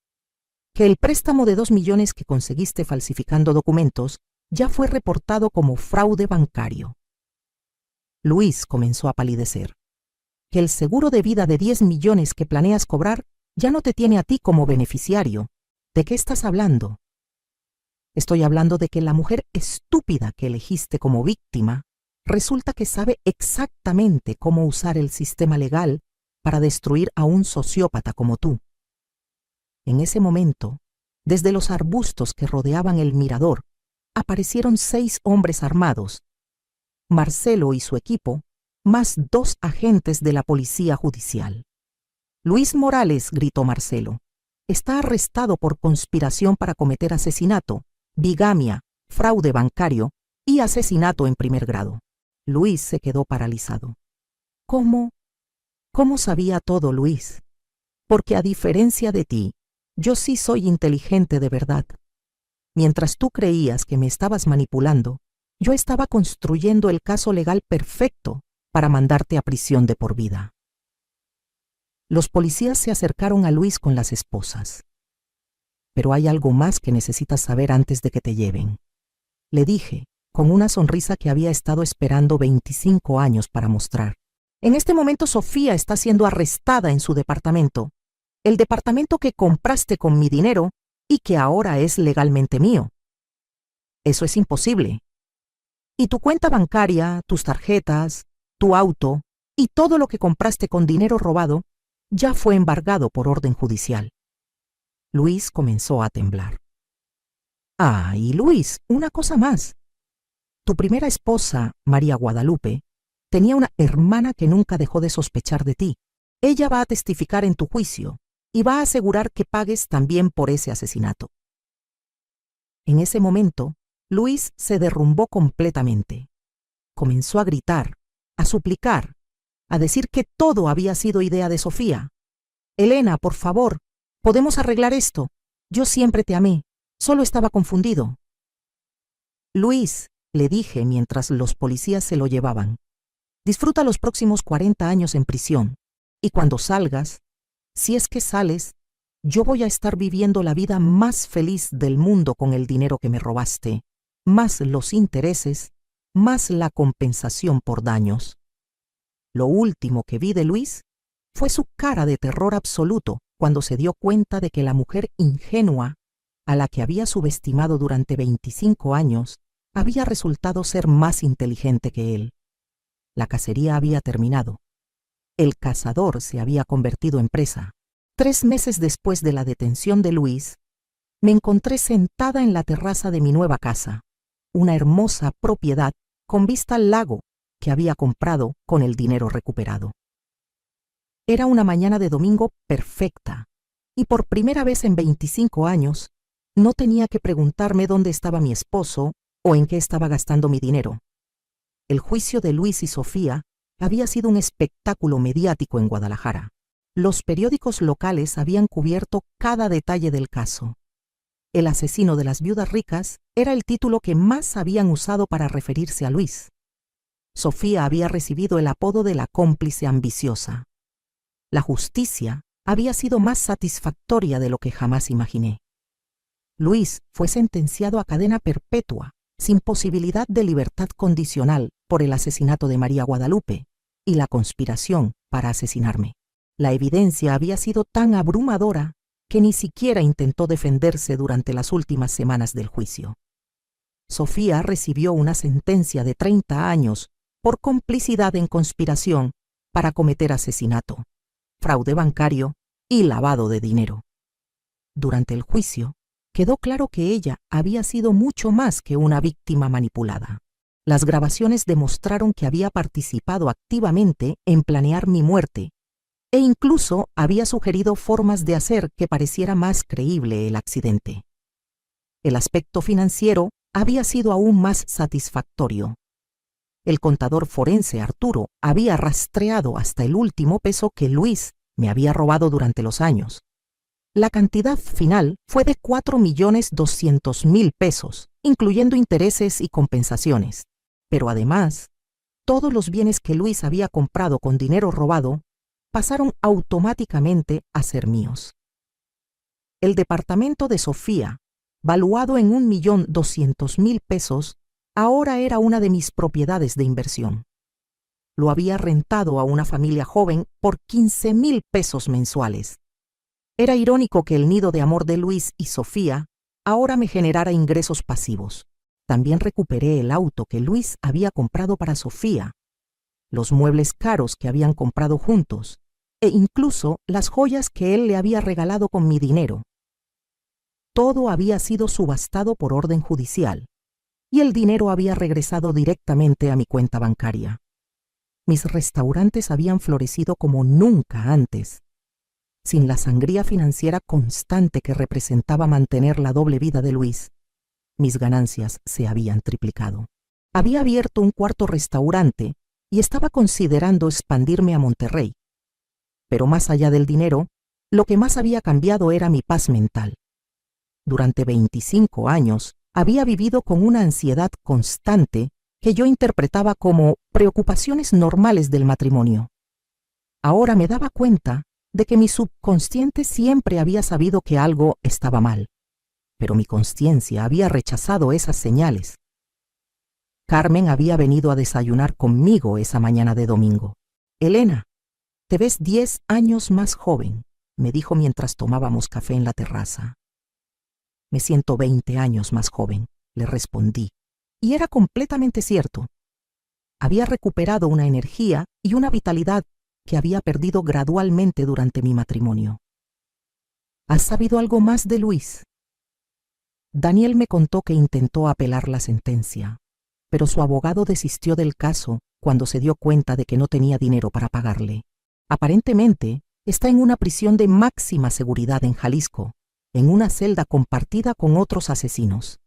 Que el préstamo de 2 millones que conseguiste falsificando documentos ya fue reportado como fraude bancario. Luis comenzó a palidecer. Que el seguro de vida de 10 millones que planeas cobrar ya no te tiene a ti como beneficiario. ¿De qué estás hablando? Estoy hablando de que la mujer estúpida que elegiste como víctima resulta que sabe exactamente cómo usar el sistema legal para destruir a un sociópata como tú. En ese momento, desde los arbustos que rodeaban el mirador, aparecieron 6 hombres armados, Marcelo y su equipo, más 2 agentes de la policía judicial. Luis Morales, gritó Marcelo, está arrestado por conspiración para cometer asesinato, bigamia, fraude bancario y asesinato en primer grado. Luis se quedó paralizado. ¿Cómo? ¿Cómo sabía todo, Luis? Porque a diferencia de ti, yo sí soy inteligente de verdad. Mientras tú creías que me estabas manipulando, yo estaba construyendo el caso legal perfecto para mandarte a prisión de por vida. Los policías se acercaron a Luis con las esposas. Pero hay algo más que necesitas saber antes de que te lleven. Le dije, con una sonrisa que había estado esperando 25 años para mostrar. En este momento Sofía está siendo arrestada en su departamento, el departamento que compraste con mi dinero y que ahora es legalmente mío. Eso es imposible. Y tu cuenta bancaria, tus tarjetas, tu auto y todo lo que compraste con dinero robado ya fue embargado por orden judicial. Luis comenzó a temblar. Ah, y Luis, una cosa más. Tu primera esposa, María Guadalupe, tenía una hermana que nunca dejó de sospechar de ti. Ella va a testificar en tu juicio y va a asegurar que pagues también por ese asesinato. En ese momento, Luis se derrumbó completamente. Comenzó a gritar, a suplicar, a decir que todo había sido idea de Sofía. Elena, por favor, podemos arreglar esto. Yo siempre te amé, solo estaba confundido. Luis, le dije mientras los policías se lo llevaban, disfruta los próximos 40 años en prisión, y cuando salgas, si es que sales, yo voy a estar viviendo la vida más feliz del mundo con el dinero que me robaste, más los intereses, más la compensación por daños. Lo último que vi de Luis fue su cara de terror absoluto cuando se dio cuenta de que la mujer ingenua, a la que había subestimado durante 25 años, había resultado ser más inteligente que él. La cacería había terminado. El cazador se había convertido en presa. 3 meses después de la detención de Luis, me encontré sentada en la terraza de mi nueva casa, una hermosa propiedad con vista al lago que había comprado con el dinero recuperado. Era una mañana de domingo perfecta, y por primera vez en 25 años, no tenía que preguntarme dónde estaba mi esposo o en qué estaba gastando mi dinero. El juicio de Luis y Sofía había sido un espectáculo mediático en Guadalajara. Los periódicos locales habían cubierto cada detalle del caso. El asesino de las viudas ricas era el título que más habían usado para referirse a Luis. Sofía había recibido el apodo de la cómplice ambiciosa. La justicia había sido más satisfactoria de lo que jamás imaginé. Luis fue sentenciado a cadena perpetua, sin posibilidad de libertad condicional por el asesinato de María Guadalupe y la conspiración para asesinarme. La evidencia había sido tan abrumadora que ni siquiera intentó defenderse durante las últimas semanas del juicio. Sofía recibió una sentencia de 30 años por complicidad en conspiración para cometer asesinato, fraude bancario y lavado de dinero. Durante el juicio, quedó claro que ella había sido mucho más que una víctima manipulada. Las grabaciones demostraron que había participado activamente en planear mi muerte e incluso había sugerido formas de hacer que pareciera más creíble el accidente. El aspecto financiero había sido aún más satisfactorio. El contador forense Arturo había rastreado hasta el último peso que Luis me había robado durante los años. La cantidad final fue de 4.200.000 pesos, incluyendo intereses y compensaciones. Pero además, todos los bienes que Luis había comprado con dinero robado pasaron automáticamente a ser míos. El departamento de Sofía, valuado en 1.200.000 pesos, ahora era una de mis propiedades de inversión. Lo había rentado a una familia joven por 15.000 pesos mensuales. Era irónico que el nido de amor de Luis y Sofía ahora me generara ingresos pasivos. También recuperé el auto que Luis había comprado para Sofía, los muebles caros que habían comprado juntos, e incluso las joyas que él le había regalado con mi dinero. Todo había sido subastado por orden judicial, y el dinero había regresado directamente a mi cuenta bancaria. Mis restaurantes habían florecido como nunca antes. Sin la sangría financiera constante que representaba mantener la doble vida de Luis, mis ganancias se habían triplicado. Había abierto un cuarto restaurante y estaba considerando expandirme a Monterrey. Pero más allá del dinero, lo que más había cambiado era mi paz mental. Durante 25 años había vivido con una ansiedad constante que yo interpretaba como preocupaciones normales del matrimonio. Ahora me daba cuenta de que mi subconsciente siempre había sabido que algo estaba mal, pero mi conciencia había rechazado esas señales. Carmen había venido a desayunar conmigo esa mañana de domingo. Elena, te ves 10 años más joven, me dijo mientras tomábamos café en la terraza. Me siento 20 años más joven, le respondí, y era completamente cierto. Había recuperado una energía y una vitalidad que había perdido gradualmente durante mi matrimonio. ¿Has sabido algo más de Luis? Daniel me contó que intentó apelar la sentencia, pero su abogado desistió del caso cuando se dio cuenta de que no tenía dinero para pagarle. Aparentemente, está en una prisión de máxima seguridad en Jalisco, en una celda compartida con otros asesinos.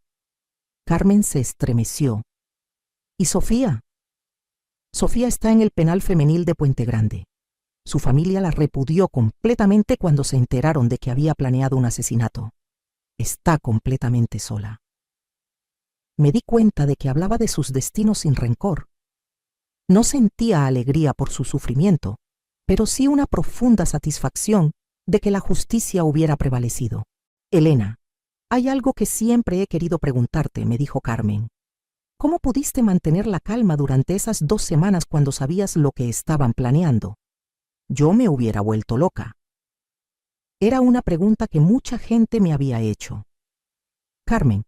Carmen se estremeció. ¿Y Sofía? Sofía está en el penal femenil de Puente Grande. Su familia la repudió completamente cuando se enteraron de que había planeado un asesinato. Está completamente sola. Me di cuenta de que hablaba de sus destinos sin rencor. No sentía alegría por su sufrimiento, pero sí una profunda satisfacción de que la justicia hubiera prevalecido. Elena, hay algo que siempre he querido preguntarte, me dijo Carmen. ¿Cómo pudiste mantener la calma durante esas 2 semanas cuando sabías lo que estaban planeando? Yo me hubiera vuelto loca. Era una pregunta que mucha gente me había hecho. Carmen,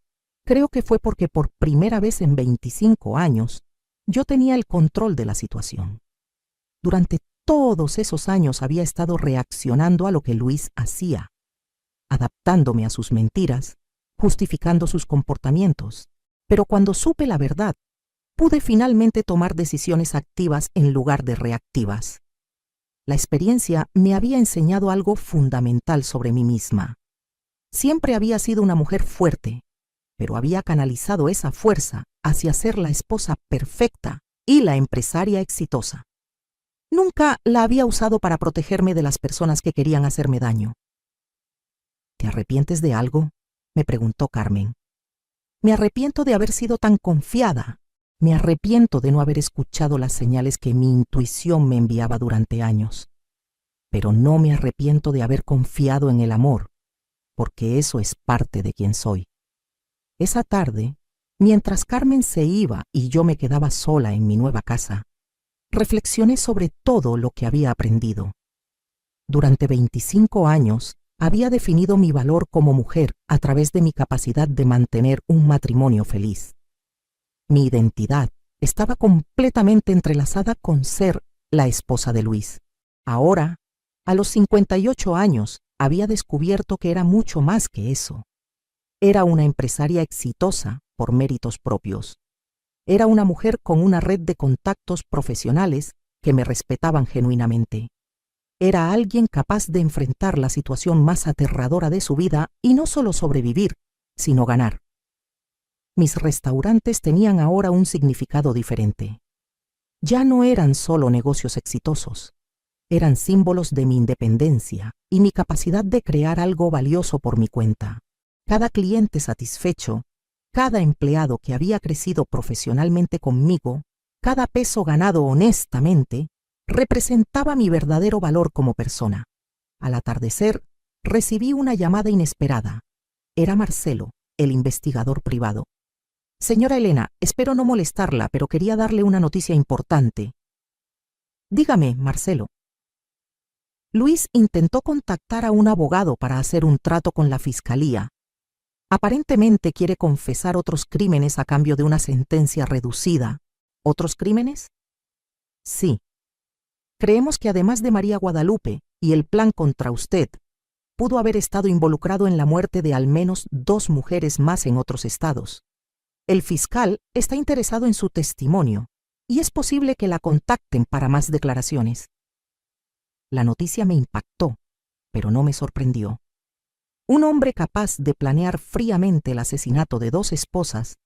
creo que fue porque por primera vez en 25 años yo tenía el control de la situación. Durante todos esos años había estado reaccionando a lo que Luis hacía, adaptándome a sus mentiras, justificando sus comportamientos. Pero cuando supe la verdad, pude finalmente tomar decisiones activas en lugar de reactivas. La experiencia me había enseñado algo fundamental sobre mí misma. Siempre había sido una mujer fuerte, pero había canalizado esa fuerza hacia ser la esposa perfecta y la empresaria exitosa. Nunca la había usado para protegerme de las personas que querían hacerme daño. ¿Te arrepientes de algo?, me preguntó Carmen. Me arrepiento de haber sido tan confiada. Me arrepiento de no haber escuchado las señales que mi intuición me enviaba durante años. Pero no me arrepiento de haber confiado en el amor, porque eso es parte de quien soy. Esa tarde, mientras Carmen se iba y yo me quedaba sola en mi nueva casa, reflexioné sobre todo lo que había aprendido. Durante 25 años, había definido mi valor como mujer a través de mi capacidad de mantener un matrimonio feliz. Mi identidad estaba completamente entrelazada con ser la esposa de Luis. Ahora, a los 58 años, había descubierto que era mucho más que eso. Era una empresaria exitosa por méritos propios. Era una mujer con una red de contactos profesionales que me respetaban genuinamente. Era alguien capaz de enfrentar la situación más aterradora de su vida y no solo sobrevivir, sino ganar. Mis restaurantes tenían ahora un significado diferente. Ya no eran solo negocios exitosos, eran símbolos de mi independencia y mi capacidad de crear algo valioso por mi cuenta. Cada cliente satisfecho, cada empleado que había crecido profesionalmente conmigo, cada peso ganado honestamente, representaba mi verdadero valor como persona. Al atardecer, recibí una llamada inesperada. Era Marcelo, el investigador privado. Señora Elena, espero no molestarla, pero quería darle una noticia importante. Dígame, Marcelo. Luis intentó contactar a un abogado para hacer un trato con la fiscalía. Aparentemente quiere confesar otros crímenes a cambio de una sentencia reducida. ¿Otros crímenes? Sí. Creemos que además de María Guadalupe y el plan contra usted, pudo haber estado involucrado en la muerte de al menos 2 mujeres más en otros estados. El fiscal está interesado en su testimonio y es posible que la contacten para más declaraciones. La noticia me impactó, pero no me sorprendió. Un hombre capaz de planear fríamente el asesinato de 2 esposas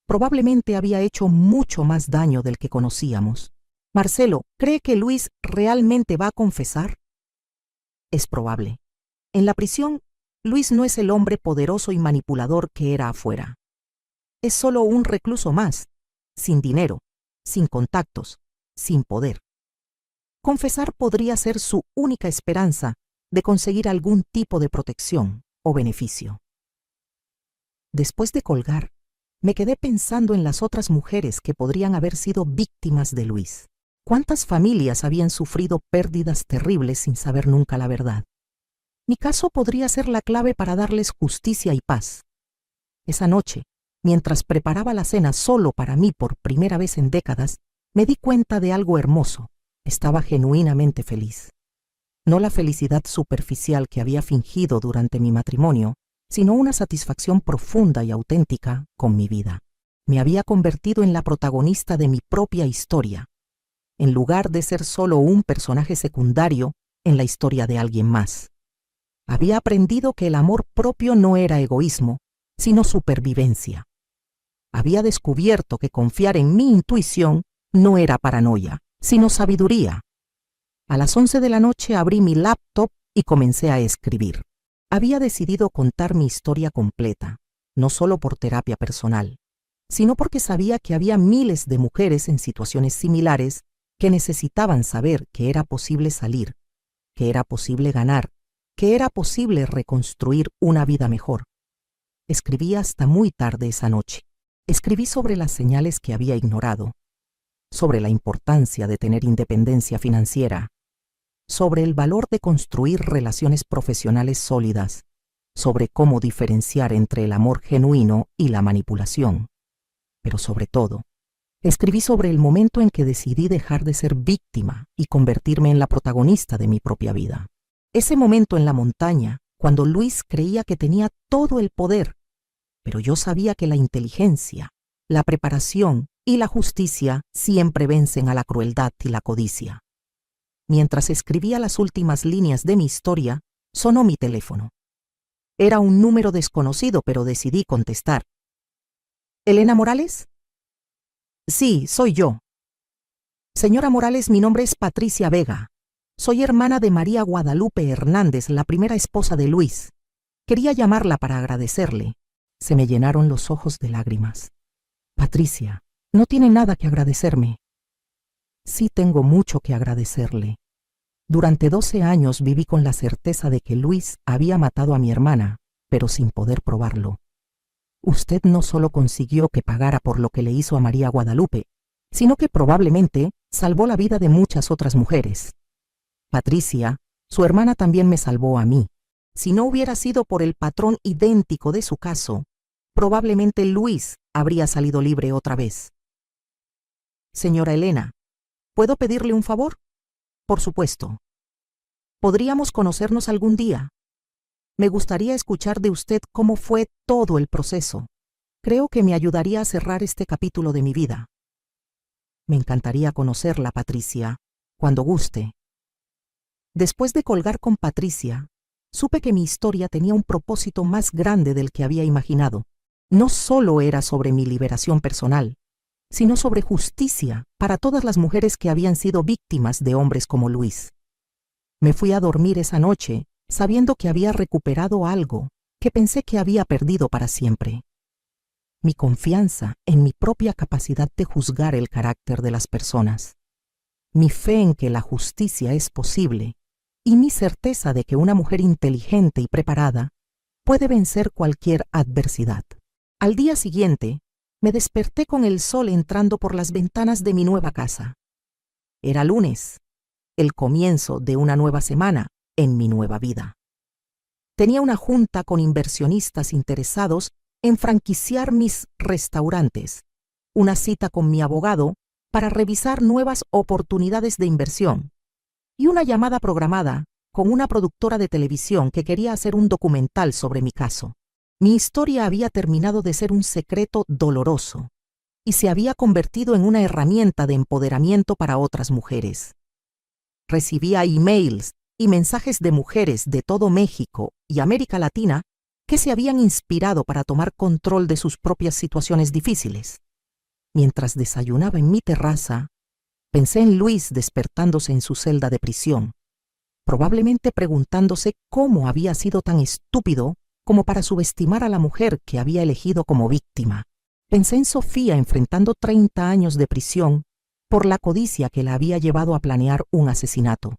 probablemente había hecho mucho más daño del que conocíamos. Marcelo, ¿cree que Luis realmente va a confesar? Es probable. En la prisión, Luis no es el hombre poderoso y manipulador que era afuera. Es solo un recluso más, sin dinero, sin contactos, sin poder. Confesar podría ser su única esperanza de conseguir algún tipo de protección o beneficio. Después de colgar, me quedé pensando en las otras mujeres que podrían haber sido víctimas de Luis. ¿Cuántas familias habían sufrido pérdidas terribles sin saber nunca la verdad? Mi caso podría ser la clave para darles justicia y paz. Esa noche, mientras preparaba la cena solo para mí por primera vez en décadas, me di cuenta de algo hermoso. Estaba genuinamente feliz. no la felicidad superficial que había fingido durante mi matrimonio, sino una satisfacción profunda y auténtica con mi vida. Me había convertido en la protagonista de mi propia historia, en lugar de ser solo un personaje secundario en la historia de alguien más. Había aprendido que el amor propio no era egoísmo, sino supervivencia. Había descubierto que confiar en mi intuición no era paranoia, sino sabiduría. A las 11 de la noche abrí mi laptop y comencé a escribir. Había decidido contar mi historia completa, no solo por terapia personal, sino porque sabía que había miles de mujeres en situaciones similares que necesitaban saber que era posible salir, que era posible ganar, que era posible reconstruir una vida mejor. Escribí hasta muy tarde esa noche. Escribí sobre las señales que había ignorado, sobre la importancia de tener independencia financiera, sobre el valor de construir relaciones profesionales sólidas, sobre cómo diferenciar entre el amor genuino y la manipulación. Pero sobre todo, escribí sobre el momento en que decidí dejar de ser víctima y convertirme en la protagonista de mi propia vida. Ese momento en la montaña, cuando Luis creía que tenía todo el poder, pero yo sabía que la inteligencia, la preparación y la justicia siempre vencen a la crueldad y la codicia. Mientras escribía las últimas líneas de mi historia, sonó mi teléfono. Era un número desconocido, pero decidí contestar. ¿Elena Morales? Sí, soy yo. Señora Morales, mi nombre es Patricia Vega. Soy hermana de María Guadalupe Hernández, la primera esposa de Luis. Quería llamarla para agradecerle. Se me llenaron los ojos de lágrimas. Patricia, no tiene nada que agradecerme. Sí tengo mucho que agradecerle. Durante 12 años viví con la certeza de que Luis había matado a mi hermana, pero sin poder probarlo. Usted no solo consiguió que pagara por lo que le hizo a María Guadalupe, sino que probablemente salvó la vida de muchas otras mujeres. Patricia, su hermana, también me salvó a mí. Si no hubiera sido por el patrón idéntico de su caso, probablemente Luis habría salido libre otra vez. Señora Elena, ¿puedo pedirle un favor? Por supuesto. ¿Podríamos conocernos algún día? Me gustaría escuchar de usted cómo fue todo el proceso. Creo que me ayudaría a cerrar este capítulo de mi vida. Me encantaría conocerla, Patricia, cuando guste. Después de colgar con Patricia, supe que mi historia tenía un propósito más grande del que había imaginado. No solo era sobre mi liberación personal, sino sobre justicia para todas las mujeres que habían sido víctimas de hombres como Luis. Me fui a dormir esa noche sabiendo que había recuperado algo que pensé que había perdido para siempre. Mi confianza en mi propia capacidad de juzgar el carácter de las personas, mi fe en que la justicia es posible y mi certeza de que una mujer inteligente y preparada puede vencer cualquier adversidad. Al día siguiente, me desperté con el sol entrando por las ventanas de mi nueva casa. Era lunes, el comienzo de una nueva semana en mi nueva vida. Tenía una junta con inversionistas interesados en franquiciar mis restaurantes, una cita con mi abogado para revisar nuevas oportunidades de inversión y una llamada programada con una productora de televisión que quería hacer un documental sobre mi caso. Mi historia había terminado de ser un secreto doloroso y se había convertido en una herramienta de empoderamiento para otras mujeres. Recibía emails y mensajes de mujeres de todo México y América Latina que se habían inspirado para tomar control de sus propias situaciones difíciles. Mientras desayunaba en mi terraza, pensé en Luis despertándose en su celda de prisión, probablemente preguntándose cómo había sido tan estúpido como para subestimar a la mujer que había elegido como víctima. Pensé en Sofía enfrentando 30 años de prisión por la codicia que la había llevado a planear un asesinato.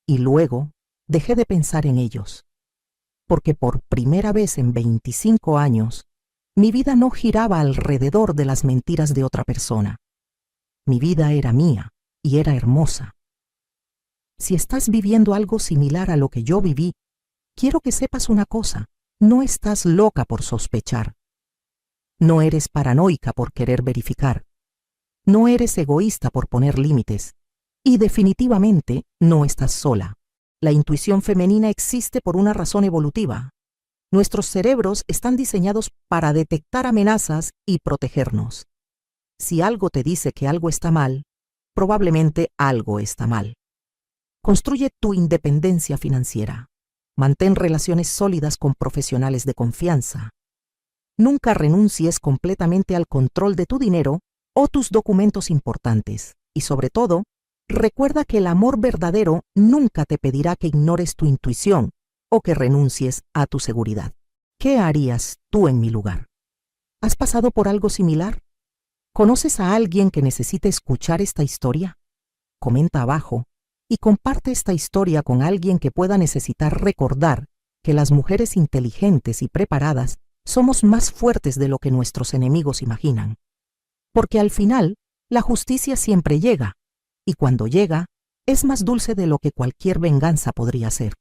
Y luego dejé de pensar en ellos, porque por primera vez en 25 años, mi vida no giraba alrededor de las mentiras de otra persona. Mi vida era mía y era hermosa. Si estás viviendo algo similar a lo que yo viví, quiero que sepas una cosa: no estás loca por sospechar. No eres paranoica por querer verificar. No eres egoísta por poner límites. Y definitivamente no estás sola. La intuición femenina existe por una razón evolutiva. Nuestros cerebros están diseñados para detectar amenazas y protegernos. Si algo te dice que algo está mal, probablemente algo está mal. Construye tu independencia financiera. Mantén relaciones sólidas con profesionales de confianza. Nunca renuncies completamente al control de tu dinero o tus documentos importantes. Y sobre todo, recuerda que el amor verdadero nunca te pedirá que ignores tu intuición o que renuncies a tu seguridad. ¿Qué harías tú en mi lugar? ¿Has pasado por algo similar? ¿Conoces a alguien que necesite escuchar esta historia? Comenta abajo y comparte esta historia con alguien que pueda necesitar recordar que las mujeres inteligentes y preparadas somos más fuertes de lo que nuestros enemigos imaginan. Porque al final, la justicia siempre llega, y cuando llega, es más dulce de lo que cualquier venganza podría ser.